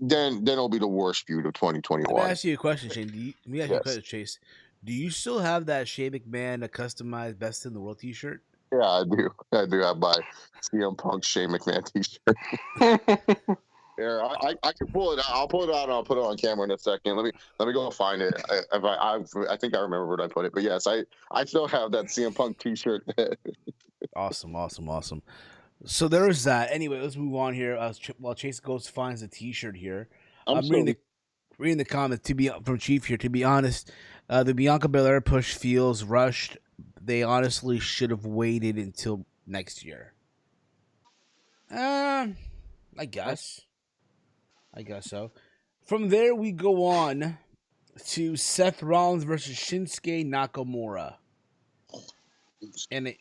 then it'll be the worst feud of 2021. Let me ask you a question, Shane. Let me ask you a question, Chase. Do you still have that Shane McMahon a customized Best in the World T-shirt? Yeah, I do. I have my CM Punk Shane McMahon T-shirt. Here, I can pull it out. I'll pull it out and I'll put it on camera in a second. Let me go find it. I think I remember where I put it. But yes, I still have that CM Punk T-shirt. Awesome. So there is that. Anyway, let's move on here. While Chase goes finds the T-shirt here, I'm reading the comments from Chief here. To be honest, the Bianca Belair push feels rushed. They honestly should have waited until next year. I guess so. From there, we go on to Seth Rollins versus Shinsuke Nakamura in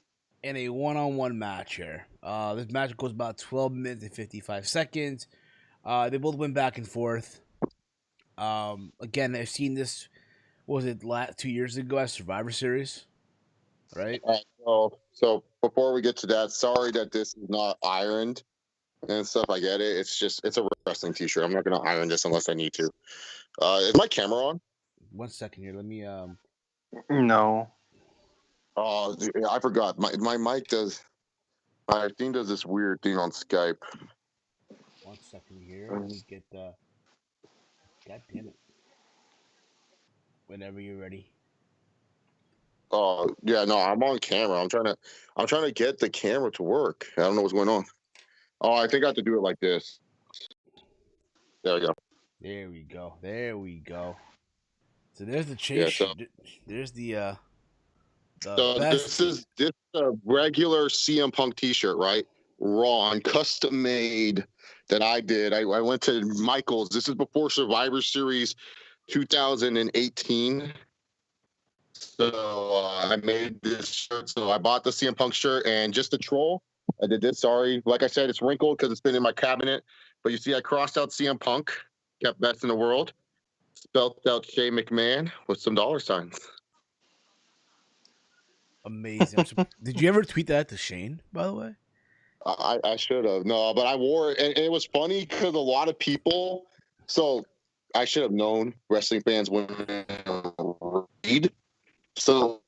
a one-on-one match here. This match goes about 12 minutes and 55 seconds. They both went back and forth. Again, I've seen this. What was it 2 years ago at Survivor Series? Right. So before we get to that, sorry that this is not ironed and stuff. I get it. It's a wrestling T-shirt. I'm not gonna iron this unless I need to. Is my camera on? 1 second here. Let me. No. Oh, I forgot. My mic does. My thing does this weird thing on Skype. 1 second here. Let me get the. God damn it. Whenever you're ready. Oh yeah, no, I'm on camera. I'm trying to get the camera to work. I don't know what's going on. Oh, I think I have to do it like this. There we go. There we go. So there's the Chase. Yeah, there's the best. This is a regular CM Punk T-shirt, right? Raw, custom made that I did. I went to Michael's. This is before Survivor Series 2018. So I made this shirt. So I bought the CM Punk shirt, and just to troll, I did this. Sorry, like I said, it's wrinkled because it's been in my cabinet. But you see, I crossed out CM Punk, kept best in the world, spelt out Shane McMahon with some dollar signs. Amazing. Did you ever tweet that to Shane, by the way? I should have. No, but I wore it. And it was funny because a lot of people. So I should have known wrestling fans wouldn't read. So.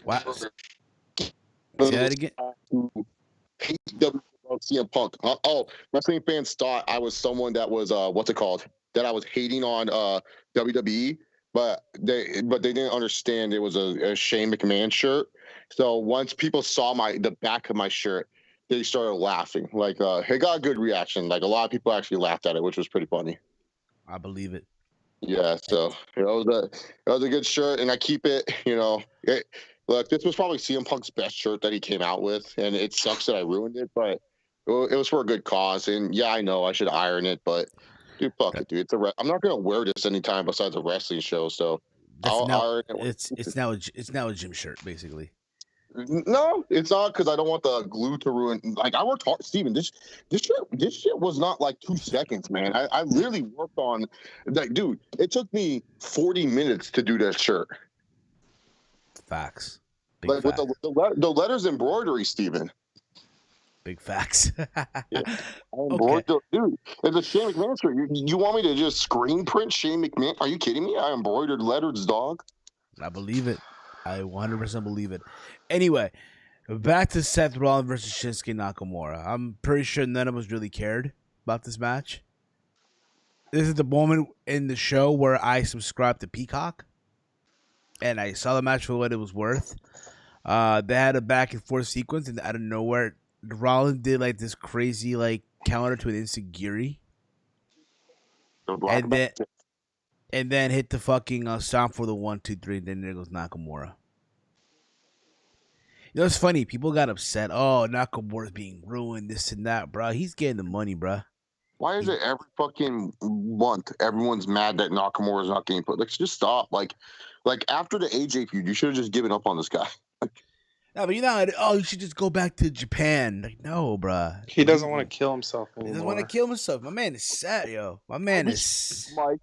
Wow. Say that again. CM Punk. Wrestling fans thought I was someone that was what's it called? That I was hating on WWE, but they didn't understand it was a Shane McMahon shirt. So once people saw the back of my shirt, they started laughing. Like it got a good reaction. Like a lot of people actually laughed at it, which was pretty funny. I believe it. Yeah, so it was a good shirt, and I keep it. Look, this was probably CM Punk's best shirt that he came out with, and it sucks that I ruined it, but it was for a good cause. And yeah, I know I should iron it, but dude, fuck it, dude. I'm not gonna wear this anytime besides a wrestling show, so I'll iron it. It's now a gym shirt, basically. No, it's not, because I don't want the glue to ruin. Like, I worked hard, Steven. This shit was not like 2 seconds, man. I literally worked on, like, dude. It took me 40 minutes to do that shirt. Facts. Like facts. With the letters embroidery, Steven. Big facts. Yeah. Okay. Dude, it's a Shane McMahon shirt. You want me to just screen print Shane McMahon? Are you kidding me? I embroidered letters, dog. I believe it. I 100% believe it. Anyway, back to Seth Rollins versus Shinsuke Nakamura. I'm pretty sure none of us really cared about this match. This is the moment in the show where I subscribed to Peacock, and I saw the match for what it was worth. They had a back and forth sequence, and out of nowhere, Rollins did like this crazy like counter to an insecurity, and then hit the fucking stomp for the 1, 2, 3, and then there goes Nakamura. You know, it's funny. People got upset. Oh, Nakamura's being ruined, this and that, bro. He's getting the money, bro. Why is it every fucking month everyone's mad that Nakamura's not getting put? Like, just stop. Like after the AJ feud, you should have just given up on this guy. No, but you should just go back to Japan. Like, no, bro. He doesn't want to kill himself anymore. He doesn't want to kill himself. My man is sad, yo. My man is... Mike.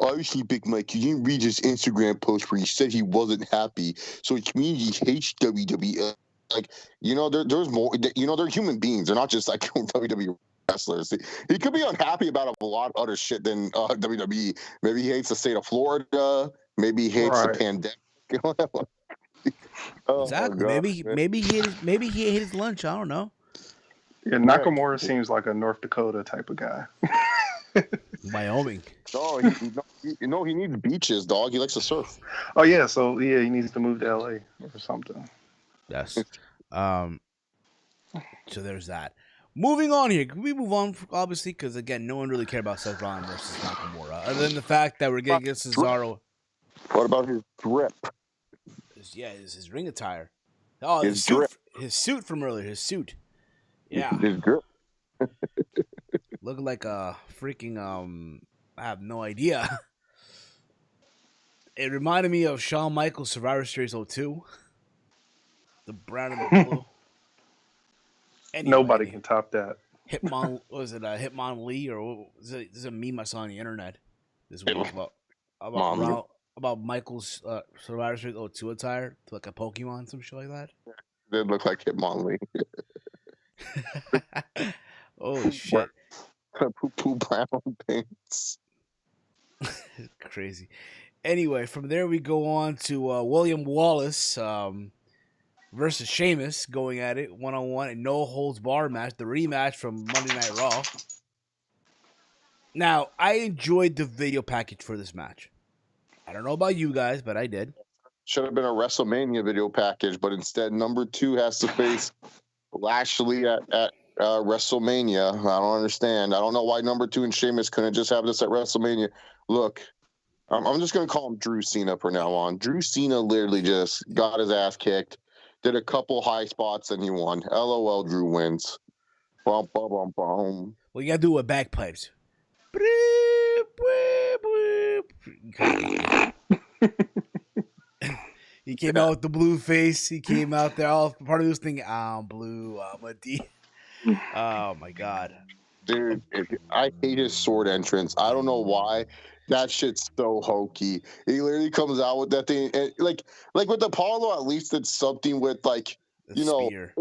Obviously, Big Mike, you didn't read his Instagram post where he said he wasn't happy, so it means he hates WWE. Like, there's more. They're human beings. They're not just like WWE wrestlers. He could be unhappy about a lot of other shit than WWE. Maybe he hates the state of Florida. Maybe he hates the pandemic. Exactly. Maybe he ate his lunch. I don't know. Yeah, Nakamura seems like a North Dakota type of guy. Wyoming. Oh, he needs beaches, dog. He likes to surf. Oh yeah, so yeah, he needs to move to LA or something. Yes. So there's that. Moving on here. Can we move on, obviously, because again, no one really cared about Seth Rollins versus Nakamura, other than the fact that we're getting against Cesaro. What about his drip? His ring attire. Oh, his suit from earlier. His suit. Yeah. His drip. Looking like a freaking I have no idea. It reminded me of Shawn Michaels Survivor Series 02. The brown and the blue. Anyway, nobody can top that. Hitmon, was it Hitmon Lee, or is it a meme I saw on the internet this week about Michael's Survivor Series 02 attire to like a Pokemon, some shit like that? It did look like Hitmon Lee. Oh shit. Poo brown pants. Crazy. Anyway, from there we go on to William Wallace versus Sheamus, going at it 1-on-1 and no holds bar match, the rematch from Monday Night Raw. Now, I enjoyed the video package for this match. I don't know about you guys, but I did. Should have been a WrestleMania video package, but instead number 2 has to face Lashley at WrestleMania. I don't understand. I don't know why number 2 and Sheamus couldn't just have this at WrestleMania. Look, I'm just going to call him Drew Cena from now on. Drew Cena literally just got his ass kicked, did a couple high spots, and he won. LOL, Drew wins. Bum, bum, bum, bum. Well, you got to do it with bagpipes. He came out with the blue face. He came out there. All part of this thing. I'm blue. I'm a D. Oh my God. Dude, I hate his sword entrance. I don't know why. That shit's so hokey. He literally comes out with that thing, and like with Apollo, at least it's something with like the spear.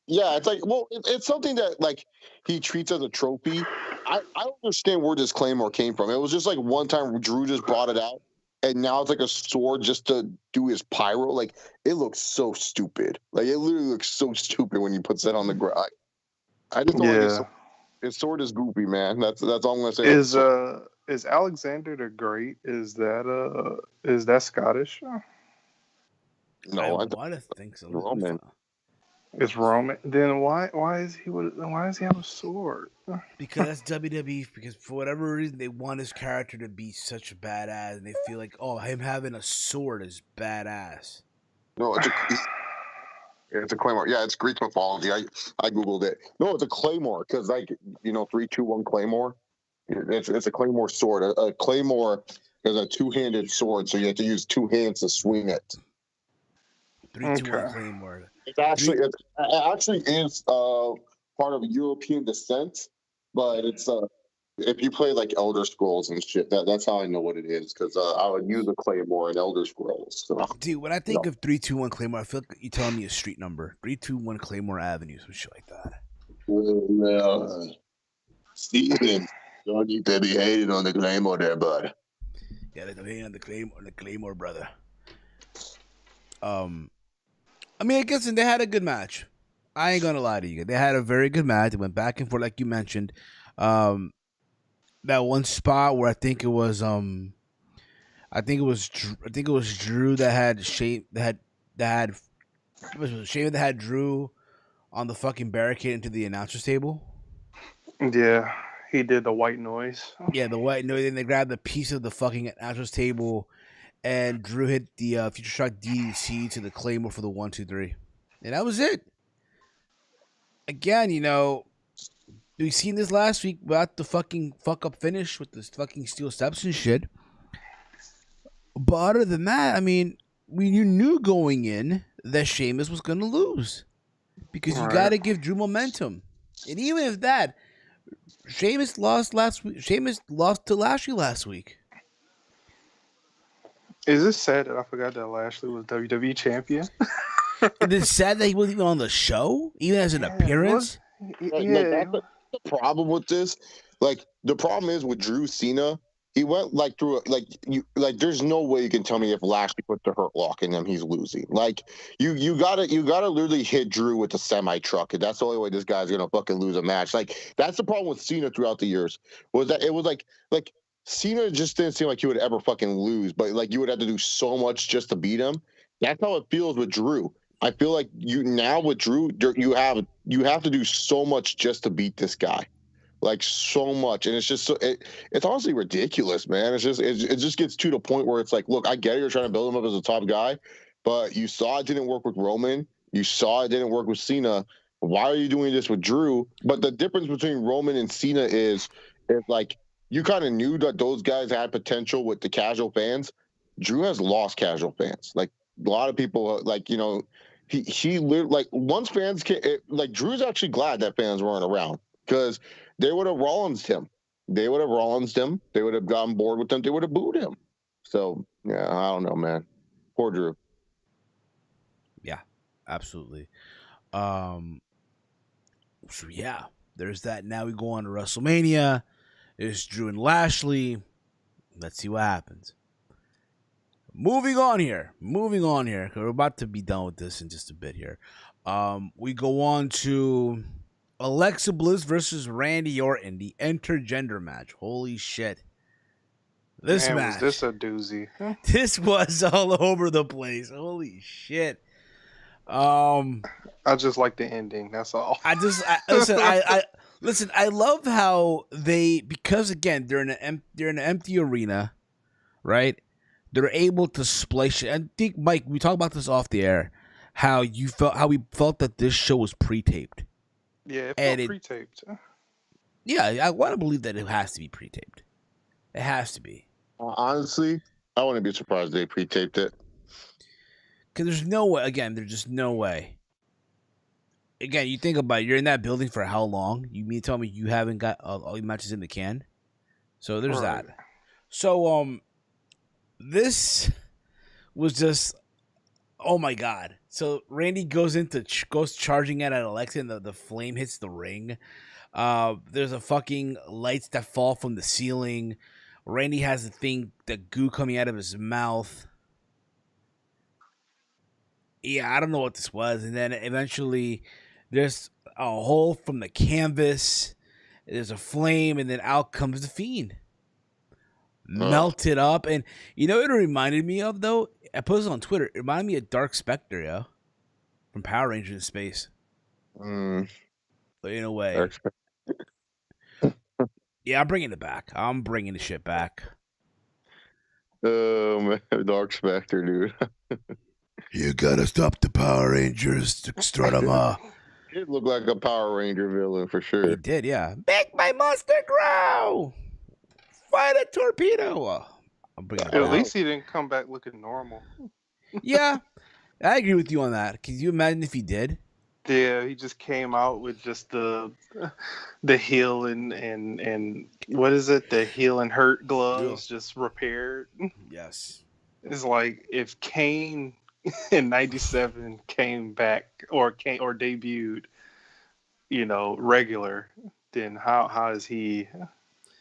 Yeah, it's like it's something that like he treats as a trophy. I don't understand where this Claymore came from. It was just like one time Drew just brought it out, and now it's like a sword just to do his pyro. Like it looks so stupid. Like it literally looks so stupid when he puts that on the ground. I just don't like his sword is goofy, man. That's all I'm gonna say. Is Alexander the Great? Is that Scottish? No, I want to think so. Roman. It's Roman. Then why does he have a sword? Because that's WWE. Because for whatever reason they want his character to be such a badass, and they feel like him having a sword is badass. No, it's a claymore. Yeah, it's Greek mythology. I googled it. No, it's a claymore because 3, 2, 1 claymore. It's a claymore sword. A claymore is a two-handed sword, so you have to use two hands to swing it. 3, 2, 1 claymore. It actually is part of European descent, but it's if you play like Elder Scrolls and shit, that's how I know what it is because I would use a claymore in Elder Scrolls. So. Dude, when I think of 3, 2, 1 claymore, I feel like you're telling me a street number. 3, 2, 1 Claymore Avenue, some shit like that. Well, Steven, don't need to be hating on the claymore there, bud. Yeah, they're hating on the claymore, brother. I mean, I guess they had a good match. I ain't gonna lie to you. They had a very good match. It went back and forth, like you mentioned. That one spot where I think it was Drew that had Shane that had Drew on the fucking barricade into the announcer's table. Yeah, he did the white noise. Yeah, the white noise. Then they grabbed a piece of the fucking announcer's table, and Drew hit the Future Shock DDC to the Claymore for the 1, 2, 3, and that was it. Again, we seen this last week about the fucking fuck up finish with this fucking steel steps and shit. But other than that, I mean, you knew going in that Sheamus was gonna lose because you got to give Drew momentum, and even if that, Sheamus lost last week. Sheamus lost to Lashley last week. Is it sad that I forgot that Lashley was WWE champion? It is sad that he wasn't even on the show, even as an appearance. That's the problem with this. Like the problem is with Drew Cena, he went through there's no way you can tell me if Lashley put the hurt lock in him, he's losing. Like you gotta literally hit Drew with a semi truck, and that's the only way this guy's gonna fucking lose a match. Like that's the problem with Cena throughout the years. Was that it was like Cena just didn't seem like he would ever fucking lose, but like you would have to do so much just to beat him. That's how it feels with Drew. I feel like with Drew, you have to do so much just to beat this guy, like so much, and it's just it's honestly ridiculous, man. It just gets to the point where it's like, look, I get it, you're trying to build him up as a top guy, but you saw it didn't work with Roman, you saw it didn't work with Cena. Why are you doing this with Drew? But the difference between Roman and Cena is like you kind of knew that those guys had potential with the casual fans. Drew has lost casual fans, like. A lot of people, he like once fans can Drew's actually glad that fans weren't around because they would have Rollinsed him. They would have gotten bored with him. They would have booed him. So yeah, I don't know, man. Poor Drew. Yeah, absolutely. So yeah, there's that. Now we go on to WrestleMania. There's Drew and Lashley. Let's see what happens. Moving on here, because we're about to be done with this in just a bit here. We go on to Alexa Bliss versus Randy Orton, the intergender match. Holy shit. This match. Was this a doozy? This was all over the place. Holy shit. I just like the ending, that's all. Listen, I love how because again, they're in an empty arena, right? They're able to splice it. I think, Mike, we talked about this off the air. How we felt that this show was pre-taped. Yeah, it felt pre-taped. Yeah, I want to believe that it has to be pre-taped. It has to be. Honestly, I wouldn't be surprised they pre-taped it. Because there's no way. Again, there's just no way again, you think about it, you're in that building for how long? You mean tell me you haven't got all your matches in the can? So there's that. So this was just, oh my god. So Randy goes charging at Alexa, and the flame hits the ring. There's a fucking lights that fall from the ceiling. Randy has the goo coming out of his mouth. Yeah, I don't know what this was. And then eventually there's a hole from the canvas. There's a flame, and then out comes the Fiend. Melted up. And you know what it reminded me of, though? I posted on Twitter. It reminded me of Dark Spectre, yo. From Power Rangers in Space. But in a way. Yeah, I'm bringing it back. I'm bringing the shit back. Man, Dark Spectre, dude. You gotta stop the Power Rangers, Extradama. It looked like a Power Ranger villain for sure. It did, yeah. Make my monster grow! Fight a torpedo! At least he didn't come back looking normal. Yeah, I agree with you on that. Can you imagine if he did? Yeah, he just came out with just the heel and what is it? The heel and hurt gloves just repaired. Yes. It's like if Kane in '97 came back or debuted, regular, then how is he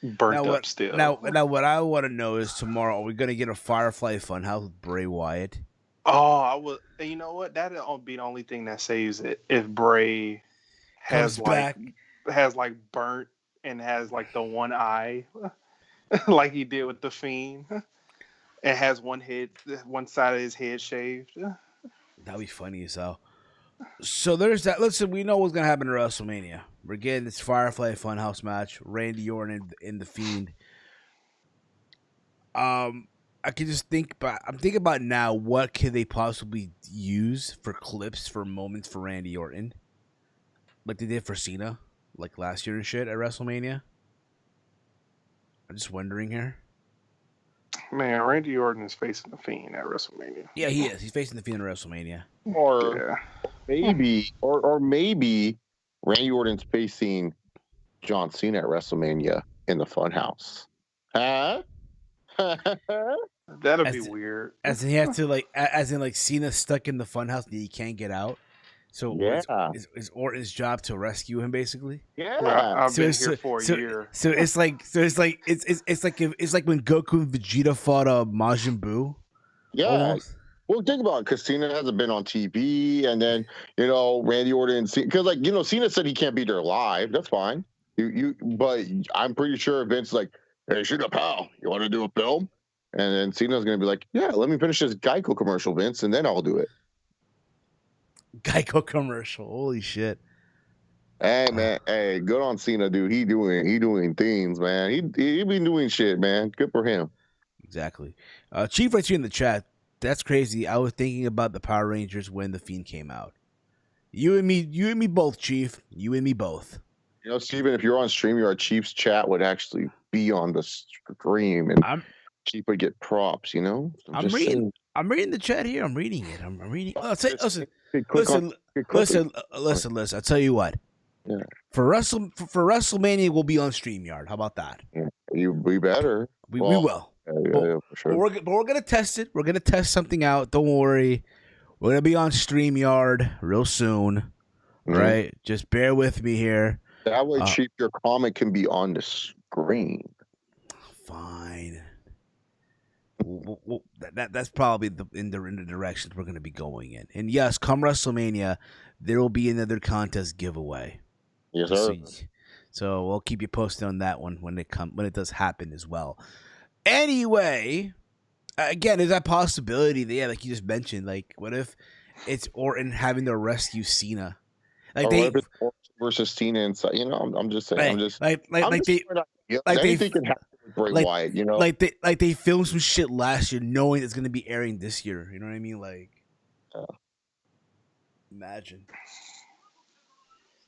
burnt up still? Now what I want to know is tomorrow, are we going to get a Firefly Funhouse with Bray Wyatt? Oh, I would. You know what? That'll be the only thing that saves it if Bray has burnt and has like the one eye, like he did with the Fiend, and has one side of his head shaved. That'd be funny as hell. So there's that. Listen, we know what's gonna happen at WrestleMania. We're getting this Firefly Funhouse match. Randy Orton and the Fiend. I can just I'm thinking about now, what could they possibly use for clips, for moments for Randy Orton? Like they did for Cena, like last year and shit at WrestleMania. I'm just wondering here. Man, Randy Orton is facing the Fiend at WrestleMania. Yeah, he is. He's facing the Fiend at WrestleMania. Or maybe Randy Orton's facing John Cena at WrestleMania in the Funhouse. Huh? That'd be weird. As in he has to as in Cena stuck in the funhouse and he can't get out. So is Orton's job to rescue him, basically? Yeah, I've been here for a year. So it's like when Goku and Vegeta fought Majin Buu. Yeah. Almost. Well, think about it, because Cena hasn't been on TV, and then Randy Orton, because Cena said he can't be there live. That's fine. But I'm pretty sure Vince like, hey, shoot up, pal. You want to do a film? And then Cena's going to be like, yeah, let me finish this Geico commercial, Vince, and then I'll do it. Geico commercial. Holy shit. Hey, man. Hey, good on Cena, dude. He doing things, man. He been doing shit, man. Good for him. Exactly. Chief right here in the chat. That's crazy. I was thinking about the Power Rangers when the Fiend came out. You and me both, Chief. You and me both. Steven, if you're on StreamYard, Chief's chat would actually be on the stream, and Chief would get props. I'm reading the chat here. I'm reading it. I'm reading. Listen. I'll tell you what. Yeah. For WrestleMania, we'll be on StreamYard. How about that? Yeah, we better. We will. Yeah, for sure. But we're gonna test it. We're gonna test something out. Don't worry. We're gonna be on StreamYard real soon. Right? Just bear with me here. That way, Chief, your comment can be on the screen. Fine. That's probably in the direction we're going to be going in. And yes, come WrestleMania, there will be another contest giveaway. Yes, sir. So we'll keep you posted on that one when it does happen as well. Anyway, again, is that possibility? That, like you just mentioned, like what if it's Orton having to rescue Cena? Like what if it's Orton versus Cena inside? I'm just saying. Anything can happen with Bray Wyatt. Like they filmed some shit last year, knowing it's gonna be airing this year. You know what I mean? Like, imagine.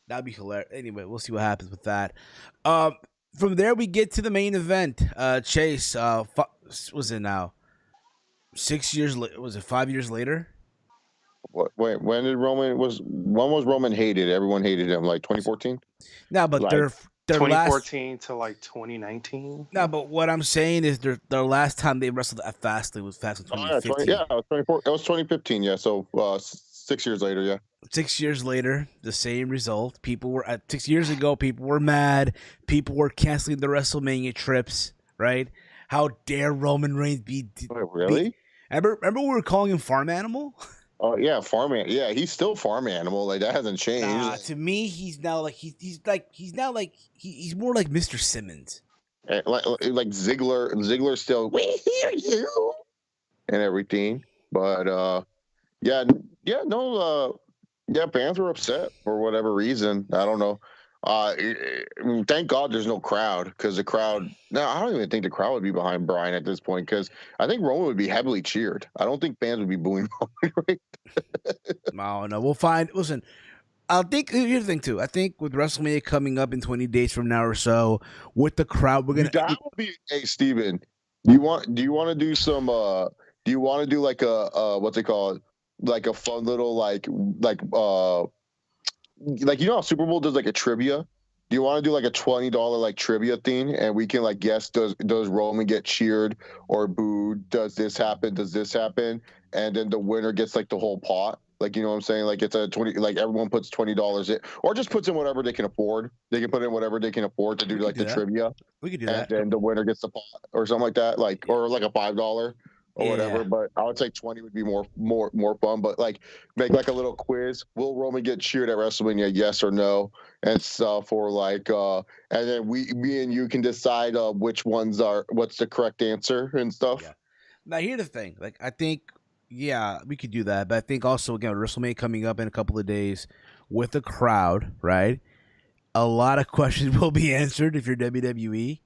That'd be hilarious. Anyway, we'll see what happens with that. From there, we get to the main event. Chase, was it now? 6 years? Was it 5 years later? When was Roman hated? Everyone hated him, like 2014. No, but like, their 2014 to like 2019. No, but what I'm saying is their last time they wrestled at FastLane was FastLane 2015. Yeah, it was 24. It was 2015. Yeah, so 6 years later. Yeah, 6 years later, the same result. People were 6 years ago. People were mad. People were canceling the WrestleMania trips. Right? How dare Roman Reigns be? Really? Remember we were calling him Farm Animal? Oh yeah, farm animal. Yeah, he's still farm animal. Like that hasn't changed. Nah, to me, he's now like he's more like Mr. Simmons. Like Ziggler. Ziggler still we hear you and everything. But fans were upset for whatever reason. I don't know. Thank God there's no crowd, because the crowd. Now I don't even think the crowd would be behind Brian at this point, because I think Roman would be heavily cheered. I don't think fans would be booing Roman. Right? No, we'll find. Listen, I think here's the thing too. I think with WrestleMania coming up in 20 days from now or so, with the crowd, we're gonna. That would be. Hey, Steven, do you want to do some? Do you want to do like a what's it called? Like a fun little like you know how Super Bowl does like a trivia? Do you want to do like a $20 like trivia thing, and we can like guess does Roman get cheered or booed? Does this happen? Does this happen? And then the winner gets like the whole pot. Like, you know what I'm saying? Like it's a 20, like everyone puts $20 in, or just puts in whatever they can afford. They can put in whatever they can afford to do like the trivia. We could do that. And then the winner gets the pot or something like that. Like, or like a $5 or whatever. But I would say 20 would be more fun. But like make like a little quiz. Will Roman get cheered at WrestleMania? Yes or no? And stuff. Or like and then me and you can decide what's the correct answer and stuff. Yeah. Now here's the thing. Like I think we could do that. But I think also again WrestleMania coming up in a couple of days with the crowd, right? A lot of questions will be answered if you're WWE.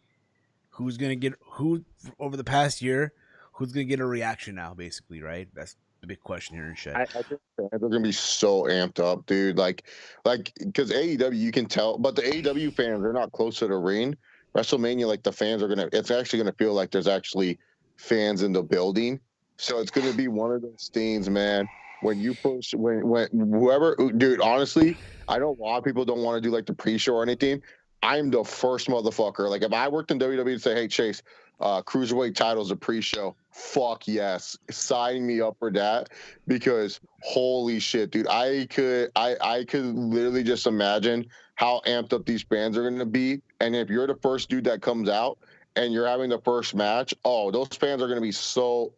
Who's gonna get who over the past year? Who's going to get a reaction now, basically, right? That's the big question here and shit. I think fans are going to be so amped up, dude. Like, because AEW, you can tell, but the AEW fans, they're not close to the ring. WrestleMania, like, the fans are going to, it's actually going to feel like there's actually fans in the building. So it's going to be one of those things, man, when you push, when whoever, dude, honestly, I know a lot of people don't want to do, like, the pre-show or anything. I'm the first motherfucker. Like, if I worked in WWE and say, hey, Chase, cruiserweight titles a pre-show, fuck yes, signing me up for that, because holy shit, dude, I could literally just imagine how amped up these fans are going to be. And if you're the first dude that comes out and you're having the first match, those fans are going to be so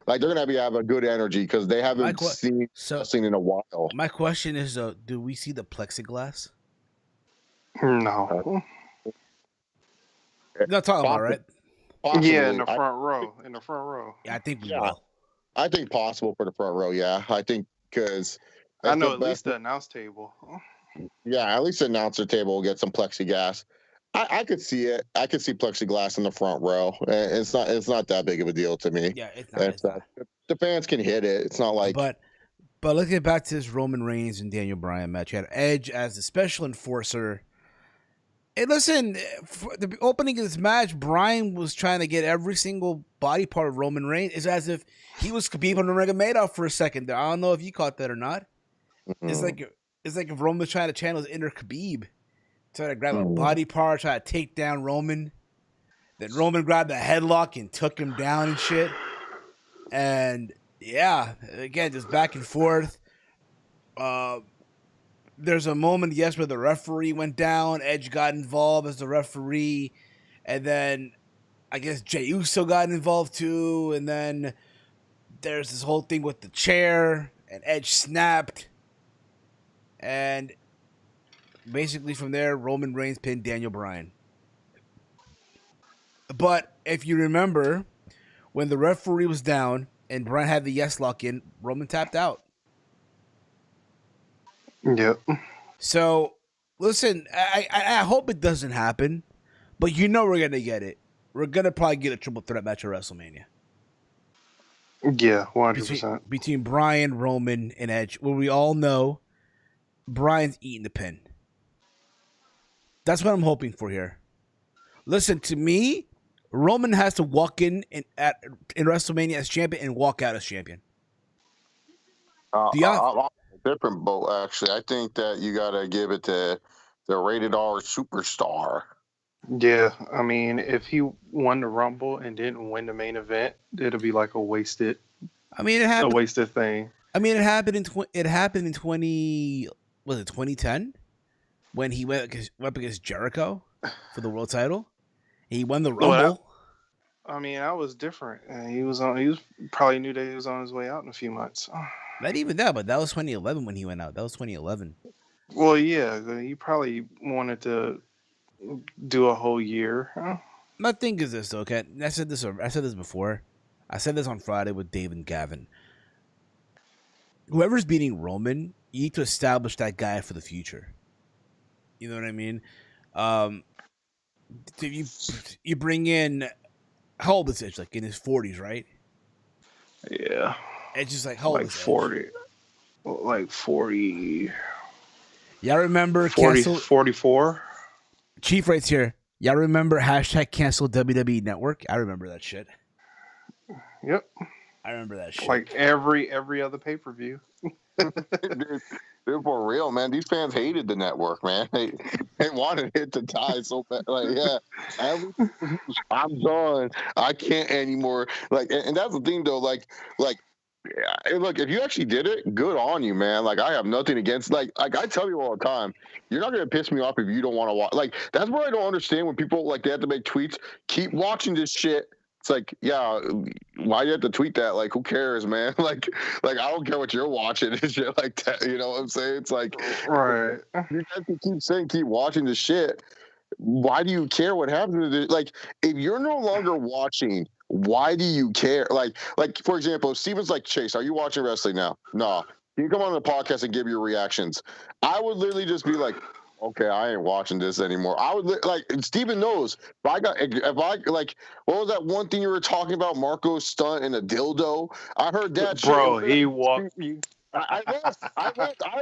like they're going to have a good energy, because they haven't seen in a while. My question is, do we see the plexiglass? No. You're not talking about, right? Possibly. Yeah, in the front row. Yeah, I think we will. I think possible for the front row. Yeah, I think because I know at least the announce table. Yeah, at least the announcer table will get some plexiglass. I could see it. I could see plexiglass in the front row. It's not that big of a deal to me. Yeah, it's not. The fans can hit it. It's not like. But let's get back to this Roman Reigns and Daniel Bryan match. You had Edge as the special enforcer. And listen, for the opening of this match, Bryan was trying to get every single body part of Roman Reigns. It's as if he was Khabib Nurmagomedov for a second there. I don't know if you caught that or not. Mm-hmm. It's like if Roman was trying to channel his inner Khabib, trying to grab a body part, try to take down Roman. Then Roman grabbed the headlock and took him down and shit. And yeah, again, just back and forth. There's a moment, where the referee went down. Edge got involved as the referee. And then I guess Jey Uso got involved too. And then there's this whole thing with the chair. And Edge snapped. And basically from there, Roman Reigns pinned Daniel Bryan. But if you remember, when the referee was down and Bryan had the yes lock in, Roman tapped out. Yep. So, listen, I hope it doesn't happen, but we're going to get it. We're going to probably get a triple threat match at WrestleMania. Yeah, 100%. Between Bryan, Roman, and Edge, where we all know Bryan's eating the pin. That's what I'm hoping for here. Listen, to me, Roman has to walk in WrestleMania as champion and walk out as champion. I'm a different boat, actually. I think that you got to give it to the rated R superstar. Yeah, I mean, if he won the Rumble and didn't win the main event, it'll be like a wasted. I mean, it happened. A wasted thing. I mean, it happened in 20. Was it 2010 when he went up against Jericho for the world title? He won the Rumble. I mean, that was different. He was probably knew that he was on his way out in a few months. Not even that, but that was 2011 when he went out. That was 2011. Well, yeah, he probably wanted to do a whole year. My thing is this, okay? I said this before. I said this on Friday with Dave and Gavin. Whoever's beating Roman, you need to establish that guy for the future. You know what I mean? You bring in, how old is Edge? Like in his 40s, right? Yeah. Edge is like, how old like is 40. Edge? Like 40. Y'all remember 44? Chief writes here. Y'all remember #cancel WWE Network? I remember that shit. Yep. I remember that shit. Like every other pay-per-view. Dude, for real, man. These fans hated the network, man. They wanted it to die so bad. Like, yeah, I'm done. I can't anymore. Like, and that's the thing, though. Like, yeah, look, if you actually did it, good on you, man. Like, I have nothing against. Like I tell you all the time, you're not gonna piss me off if you don't want to watch. Like, that's what I don't understand when people like they have to make tweets. Keep watching this shit. It's like, yeah, why do you have to tweet that? Like, who cares, man? Like I don't care what you're watching and shit like that. You know what I'm saying? It's like, right. You have to keep saying, keep watching the shit. Why do you care what happens to this? Like, if you're no longer watching, why do you care? Like for example, if Steven's like, Chase, are you watching wrestling now? No. Can you come on the podcast and give your reactions? I would literally just be like, okay, I ain't watching this anymore. I would like Steven knows. If I like, what was that one thing you were talking about? Marco's stunt and a dildo. I heard that. Bro, shit. he walked. I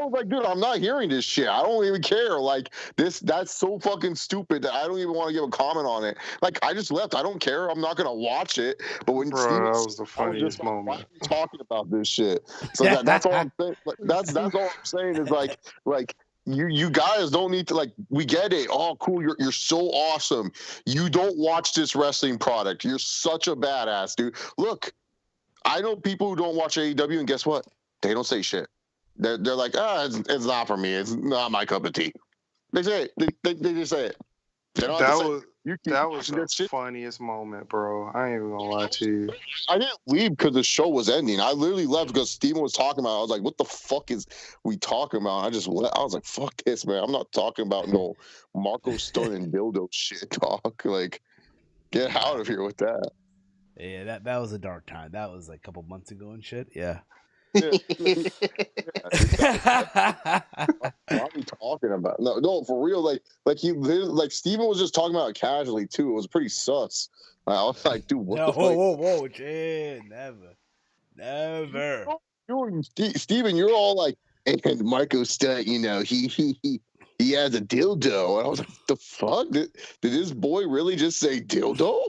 was like, dude, I'm not hearing this shit. I don't even care. Like that's so fucking stupid that I don't even want to give a comment on it. Like I just left. I don't care. I'm not gonna watch it. But when Bro, Steven, that was the funniest moment. Why are you talking about this shit? So that's all I'm saying. Like, that's all I'm saying is like. You guys don't need to, like, we get it. Oh, cool. You're so awesome. You don't watch this wrestling product. You're such a badass, dude. Look, I know people who don't watch AEW, and guess what? They don't say shit. They're like, it's not for me. It's not my cup of tea. They say it. They just say it. That was the funniest moment, bro. I ain't even gonna lie to you. I didn't leave because the show was ending. I literally left because Steven was talking about it. I was like, what the fuck is we talking about? I was like, fuck this, man. I'm not talking about no Marco Stone and dildo shit talk. Like, get out of here with that. Yeah, that was a dark time. That was like a couple months ago and shit. Yeah. What are we talking about? No, for real. Like Steven was just talking about it casually too. It was pretty sus. I was like, dude, what the fuck? Whoa, Jay, never. Steven, you're all like, and Marco Stunt, you know, he has a dildo, and I was like, the fuck? Did this boy really just say dildo?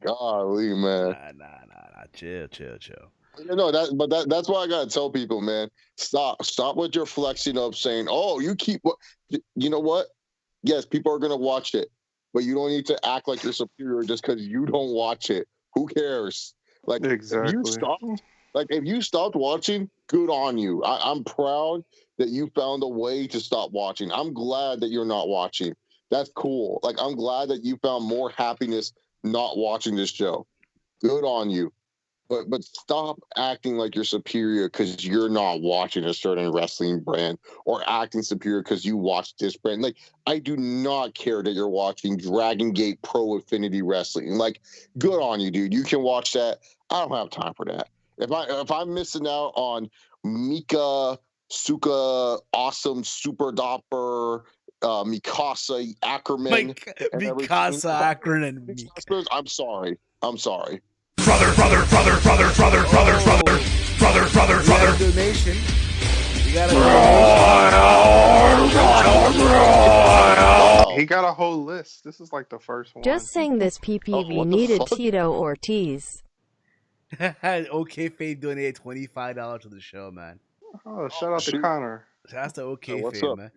Golly, man. Nah. Chill. No, that's why I gotta tell people, man. Stop with your flexing up, saying, "Oh, you keep." You know what? Yes, people are gonna watch it, but you don't need to act like you're superior just because you don't watch it. Who cares? Like, exactly. If you stopped watching, good on you. I'm proud that you found a way to stop watching. I'm glad that you're not watching. That's cool. Like, I'm glad that you found more happiness not watching this show. Good on you. But stop acting like you're superior because you're not watching a certain wrestling brand, or acting superior because you watch this brand. Like, I do not care that you're watching Dragon Gate Pro Affinity Wrestling. Like, good on you, dude. You can watch that. I don't have time for that. If I'm missing out on Mika, SUCKA, Awesome, Super Dopper, Mikasa, Ackerman, Mikasa, Ackerman. I'm sorry. Brother. Donation. You got He got a whole list. This is like the first one. Just saying this PPV needed Tito Ortiz. OK Fame donated $25 to the show, man. Oh, shout out to Connor. Shout out to OK what's Fame, up? man.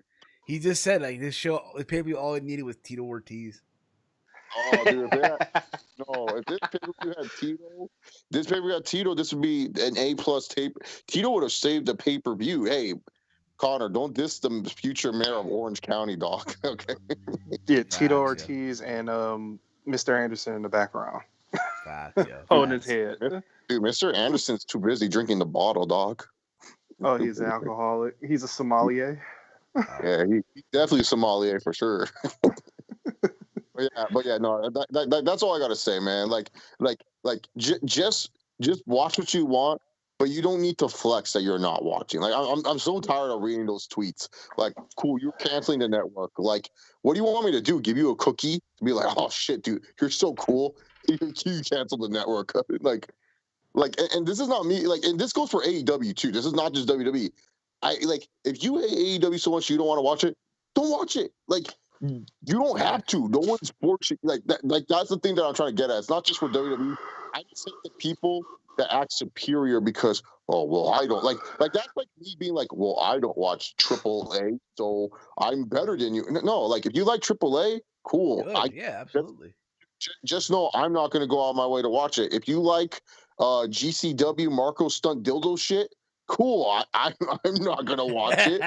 He just said like this show, the pay-per-view, all it needed was Tito Ortiz. Oh, dude, if this pay-per-view had Tito, this would be an A+ tape. Tito would have saved the pay-per-view. Hey, Connor, don't diss the future mayor of Orange County, dog. Okay. Yeah, Tito Ortiz and Mr. Anderson in the background. Facts, yeah. Holding his head. Dude, Mr. Anderson's too busy drinking the bottle, dog. Oh, he's an alcoholic. He's a sommelier. Yeah, he's definitely a sommelier for sure. But yeah, no, that's all I gotta say, man. Just watch what you want, but you don't need to flex that you're not watching. Like, I'm so tired of reading those tweets. Like, cool, you're canceling the network. Like, what do you want me to do? Give you a cookie to be like, oh shit, dude, you're so cool. You canceled the network. And this is not me. Like, and this goes for AEW too. This is not just WWE. If you hate AEW so much you don't want to watch it, don't watch it. Like, you don't have to. No one's forcing. Like that's the thing that I'm trying to get at. It's not just for WWE. I just think the people that act superior because, oh well, I don't like that's like me being like, well, I don't watch AAA, so I'm better than you. No, like if you like AAA, cool. Good. Yeah, absolutely. Just know I'm not going to go out my way to watch it. If you like GCW Marco Stunt Dildo shit, cool. I'm not going to watch it.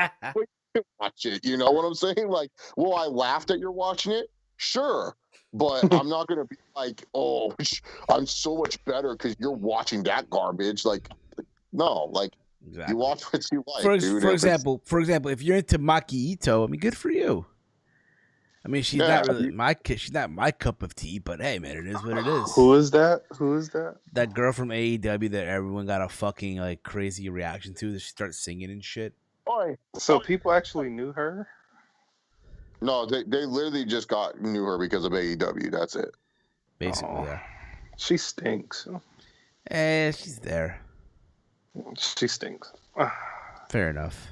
Watch it. You know what I'm saying? Like, well, I laughed at you're watching it. Sure. But I'm not going to be like, oh, I'm so much better because you're watching that garbage. Like, no, like, exactly. You watch what you like, dude. For example, if you're into Maki Ito, I mean, good for you. I mean, she's not really she's not my cup of tea, but hey, man, it is what it is. Who is that? That girl from AEW that everyone got a fucking like crazy reaction to. That she starts singing and shit. So people actually knew her? No, they literally just knew her because of AEW. That's it. Basically, yeah. She stinks. She's there. She stinks. Fair enough.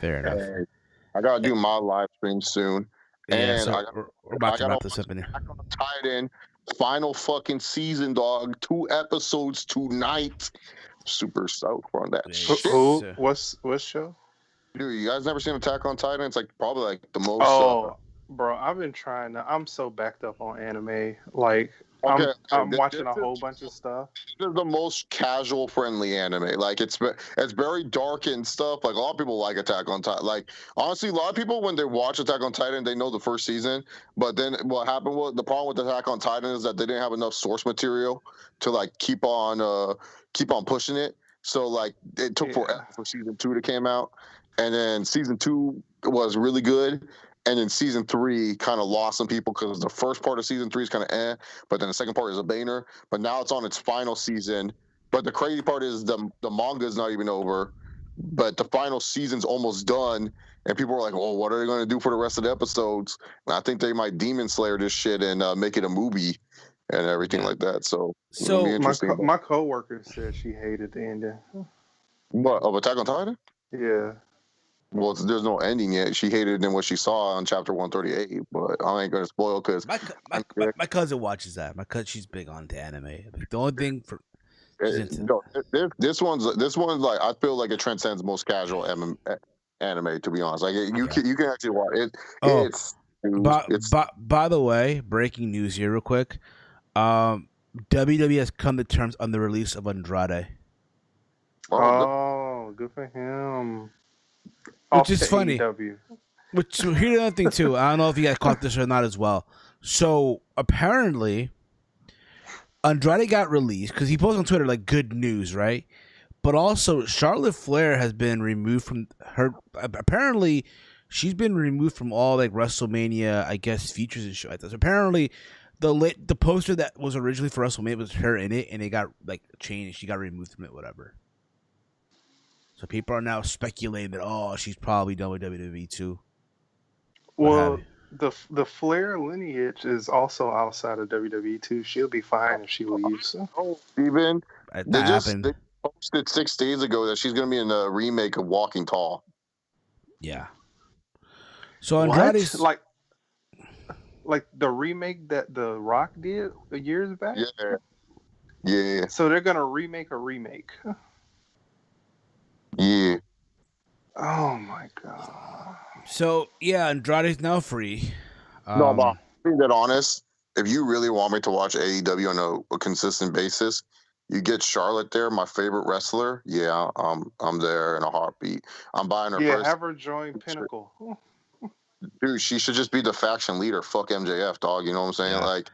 Hey, I gotta do my live stream soon. Yeah, and we're about to wrap this up in here. Tied in final fucking season, dog. 2 episodes tonight. Super stoked on that. Who? What's show? Dude, you guys never seen Attack on Titan? It's like probably like the most. Oh, bro, I've been trying to. I'm so backed up on anime. Like, I'm watching a whole bunch of stuff. This is the most casual friendly anime. Like, it's very dark and stuff. Like, a lot of people like Attack on Titan. Like, honestly, a lot of people when they watch Attack on Titan, they know the first season. But then what happened was the problem with Attack on Titan is that they didn't have enough source material to like keep on pushing it. So like it took forever for season 2 to come out. And then season 2 was really good. And then season 3 kind of lost some people because the first part of season 3 is kind of but then the second part is a banger. But now it's on its final season. But the crazy part is the manga is not even over. But the final season's almost done. And people are like, well, what are they going to do for the rest of the episodes? And I think they might Demon Slayer this shit and make it a movie and everything like that. So my coworker said she hated the ending. What, of Attack on Titan? Yeah. Well, there's no ending yet. She hated it in what she saw on chapter 138, but I ain't gonna spoil because my cousin watches that. She's big on the anime. The only thing for this one's like I feel like it transcends most casual anime. To be honest, like you can actually watch it. By the way, breaking news here, real quick. WWE has come to terms on the release of Andrade. Oh, good for him. Which is funny. Which here's another thing too. I don't know if you guys caught this or not as well. So apparently, Andrade got released because he posted on Twitter like good news, right? But also, Charlotte Flair has been removed from her. Apparently, she's been removed from all like WrestleMania, I guess, features and shit like that. So apparently, the poster that was originally for WrestleMania was her in it, and it got like changed. She got removed from it, whatever. So people are now speculating that she's probably done with WWE too. Well, the Flair lineage is also outside of WWE too. She'll be fine if she leaves. Oh, Steven, they posted 6 days ago that she's going to be in the remake of Walking Tall. Yeah. So Andrade's like the remake that The Rock did years back. Yeah. Yeah. So they're gonna remake a remake. Yeah. Oh my god. So yeah, Andrade's now free. No, but being that honest, if you really want me to watch AEW on a consistent basis, you get Charlotte there, my favorite wrestler. Yeah, I'm there in a heartbeat. I'm buying her first. Have her join Pinnacle. Dude, she should just be the faction leader. Fuck MJF, dog. You know what I'm saying? Yeah. Like,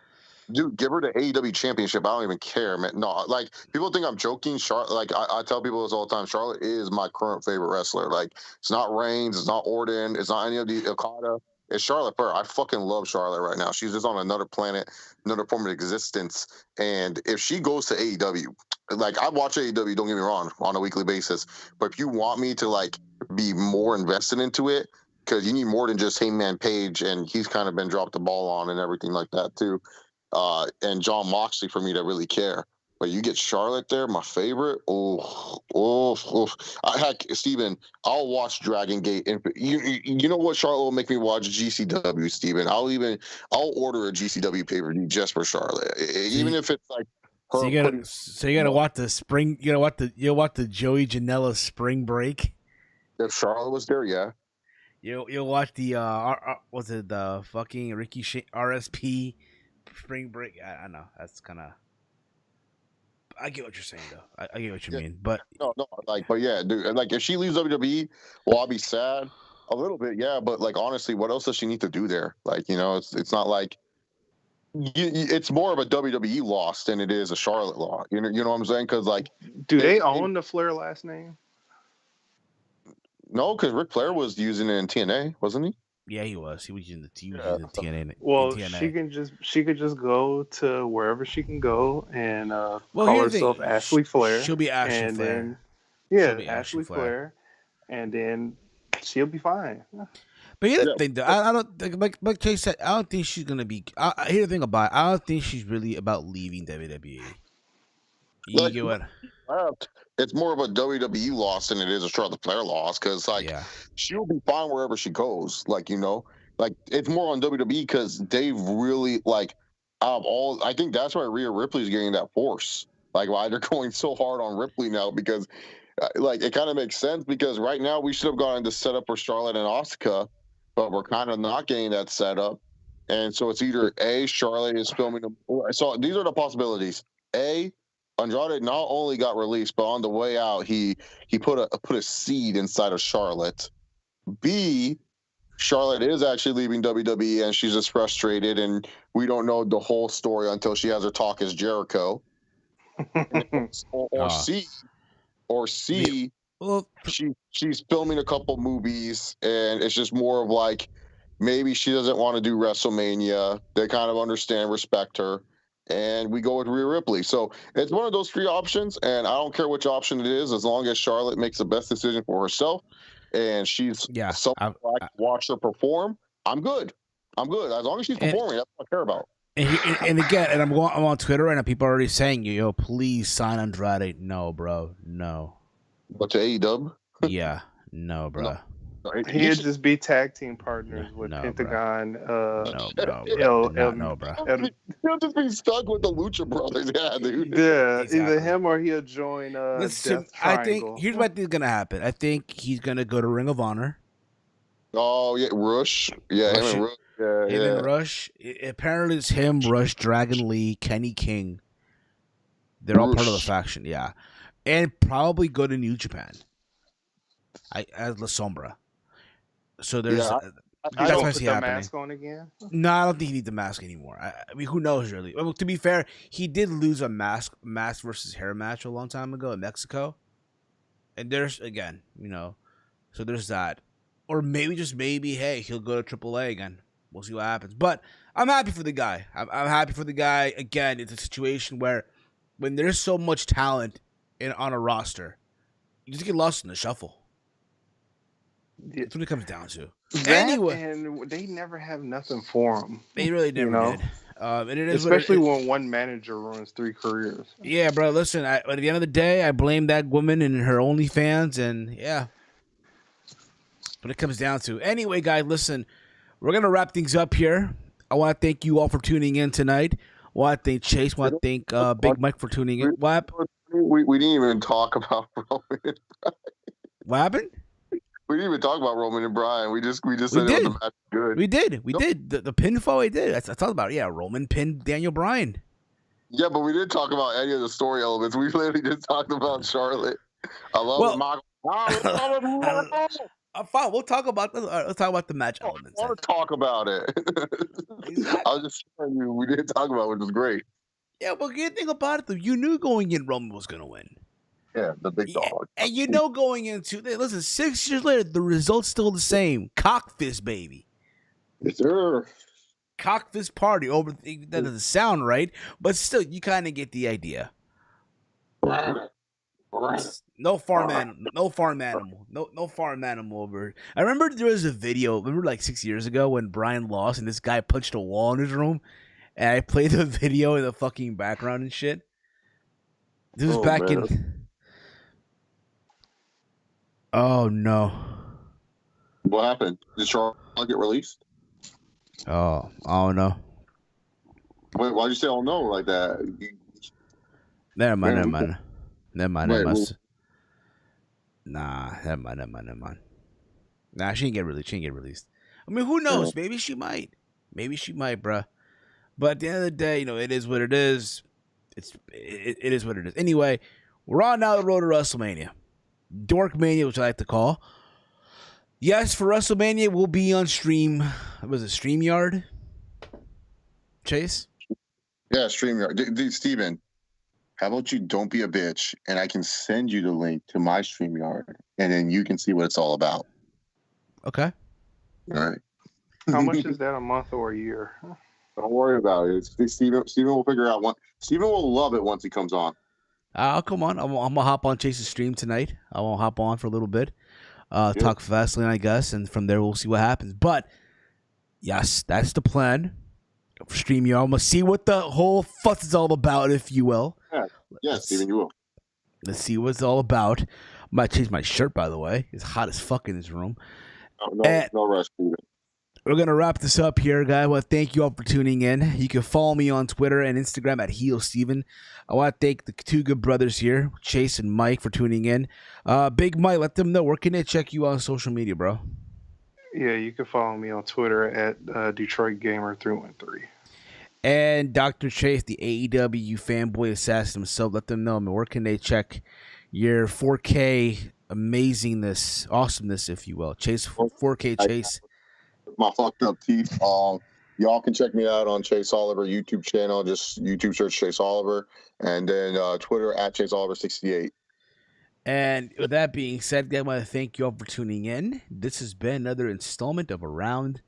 dude, give her the AEW championship. I don't even care, man. No, like people think I'm joking. Charlotte, like I tell people this all the time. Charlotte is my current favorite wrestler. Like, it's not Reigns, it's not Orton, it's not any of the Okada. It's Charlotte Flair. I fucking love Charlotte right now. She's just on another planet, another form of existence. And if she goes to AEW, like I watch AEW, don't get me wrong, on a weekly basis. But if you want me to like be more invested into it, because you need more than just Hangman Page, and he's kind of been dropped the ball on and everything like that too. And John Moxley for me to really care. But you get Charlotte there, my favorite. Heck, Steven, I'll watch Dragon Gate. And you know what? Charlotte will make me watch GCW, Steven. I'll order a GCW pay-per-view just for Charlotte, even if it's like. So you gotta watch the spring. You'll watch the Joey Janela Spring Break. If Charlotte was there, yeah. You'll watch the was it the fucking Ricky RSP Spring Break? I know that's kind of. I get what you're saying though. I get what you mean, but but yeah, dude. Like if she leaves WWE, well, I'll be sad a little bit, yeah. But like honestly, what else does she need to do there? Like it's not like it's more of a WWE loss than it is a Charlotte loss. You know what I'm saying? Because like, do they own the Flair last name? No, because Ric Flair was using it in TNA, wasn't he? Yeah, he was. He was using the TNA. Well, TNA. she could just go to wherever she can go and call herself Ashley Flair. She'll be Ashley Flair. Then, Ashley Flair, and then she'll be fine. But here's the thing, though. I don't like Chase said. I don't think she's gonna be. Here's the thing about it. I don't think she's really about leaving WWE. You get what? It's more of a WWE loss than it is a Charlotte Flair loss because, she'll be fine wherever she goes. Like, it's more on WWE because they've really, I think that's why Rhea Ripley's getting that force. Like, why they're going so hard on Ripley now because, it kind of makes sense because right now we should have gone into setup for Charlotte and Asuka, but we're kind of not getting that setup. And so it's either A, Charlotte is filming. So these are the possibilities. A, Andrade not only got released, but on the way out, he put a seed inside of Charlotte. B, Charlotte is actually leaving WWE, and she's just frustrated, and we don't know the whole story until she has her talk as Jericho. Or C, she's filming a couple movies, and it's just more of like maybe she doesn't want to do WrestleMania. They kind of understand, respect her. And we go with Rhea Ripley. So it's one of those three options, and I don't care which option it is, as long as Charlotte makes the best decision for herself, and she's someone I watch her perform. I'm good. As long as she's performing, that's what I care about. And again, I'm on Twitter, and people are already saying, "Yo, please sign Andrade." No, bro, no. But to AEW? Yeah, no, bro. No. He'd just be tag team partners with Pentagon. No, bro. He'll just be stuck with the Lucha Brothers. Yeah, dude. Yeah, exactly. Either him or he'll join. I think here's what is gonna happen. I think he's gonna go to Ring of Honor. Oh yeah, Rush. Yeah, him and Rush. Apparently, it's him, Rush, Dragon Lee, Kenny King. They're all part of the faction. Yeah, and probably go to New Japan. As La Sombra. So there's that's what I see happening. Mask on again? No, I don't think he needs the mask anymore. I mean, who knows really? Well, to be fair, he did lose a mask versus hair match a long time ago in Mexico. And there's again, so there's that. Or maybe, hey, he'll go to AAA again. We'll see what happens. But I'm happy for the guy. I'm happy for the guy. Again, it's a situation where when there's so much talent on a roster, you just get lost in the shuffle. That's what it comes down to. Anyway, and they never have nothing for him. They really never did. And it is especially when one manager runs 3 careers. Yeah, bro. Listen, at the end of the day, I blame that woman and her OnlyFans, and yeah, what it comes down to. Anyway, guys, listen, we're gonna wrap things up here. I want to thank you all for tuning in tonight. Well, I think Chase. Well, I think Big Mike for tuning in. What? We didn't even talk about Roman. What happened? We didn't even talk about Roman and Bryan. We just said it was the match good. We did. The pinfall we did. I talked about it. Yeah, Roman pinned Daniel Bryan. Yeah, but we didn't talk about any of the story elements. We literally just talked about Charlotte. I love Michael. Fine. We'll talk about the match elements. I want to talk about it. Exactly. I was just telling you we didn't talk about it, which was great. Yeah, but good thing about it though, you knew going in Roman was gonna win. Yeah, the big dog. And you know going into listen, 6 years later, the result's still the same. Cockfist, baby. Yes, sir. Cockfist party. Over that doesn't sound right, but still, you kind of get the idea. No farm animal. No farm animal over. I remember there was a video. Remember like 6 years ago when Bryan lost and this guy punched a wall in his room, and I played the video in the fucking background and shit. This was back in. Oh no! What happened? Did Charlotte get released? Oh no! Wait, why'd you say "oh no" like that? Never mind. Wait, Nah, never mind. Nah, she didn't get released. I mean, who knows? Maybe she might, bruh. But at the end of the day, it is what it is. It is what it is. Anyway, we're on now the road to WrestleMania. Dorkmania, which I like to call. Yes, for WrestleMania, we'll be on stream. Was it StreamYard? Chase? Yeah, StreamYard. Dude, Steven, how about you don't be a bitch, and I can send you the link to my StreamYard, and then you can see what it's all about. Okay. All right. How much is that, a month or a year? Don't worry about it. Steven will figure out one. Steven will love it once he comes on. Come on. I'm going to hop on Chase's stream tonight. I won't hop on for a little bit. Talk FastLane, I guess, and from there we'll see what happens. But, yes, that's the plan for StreamYard. I'm going to see what the whole fuss is all about, if you will. Yeah, Steven, you will. Let's see what it's all about. I might change my shirt, by the way. It's hot as fuck in this room. No rush, Steven. We're going to wrap this up here, guys. I want to thank you all for tuning in. You can follow me on Twitter and Instagram at HeelSteven. I want to thank the two good brothers here, Chase and Mike, for tuning in. Big Mike, let them know. Where can they check you on social media, bro? Yeah, you can follow me on Twitter at DetroitGamer313. And Dr. Chase, the AEW fanboy assassin himself, let them know. Where can they check your 4K amazingness, awesomeness, if you will? Chase, 4K Chase. My fucked up teeth. Y'all can check me out on Chase Oliver YouTube channel. Just YouTube search Chase Oliver, and then Twitter at Chase Oliver 68. And with that being said, I want to thank you all for tuning in. This has been another installment of Around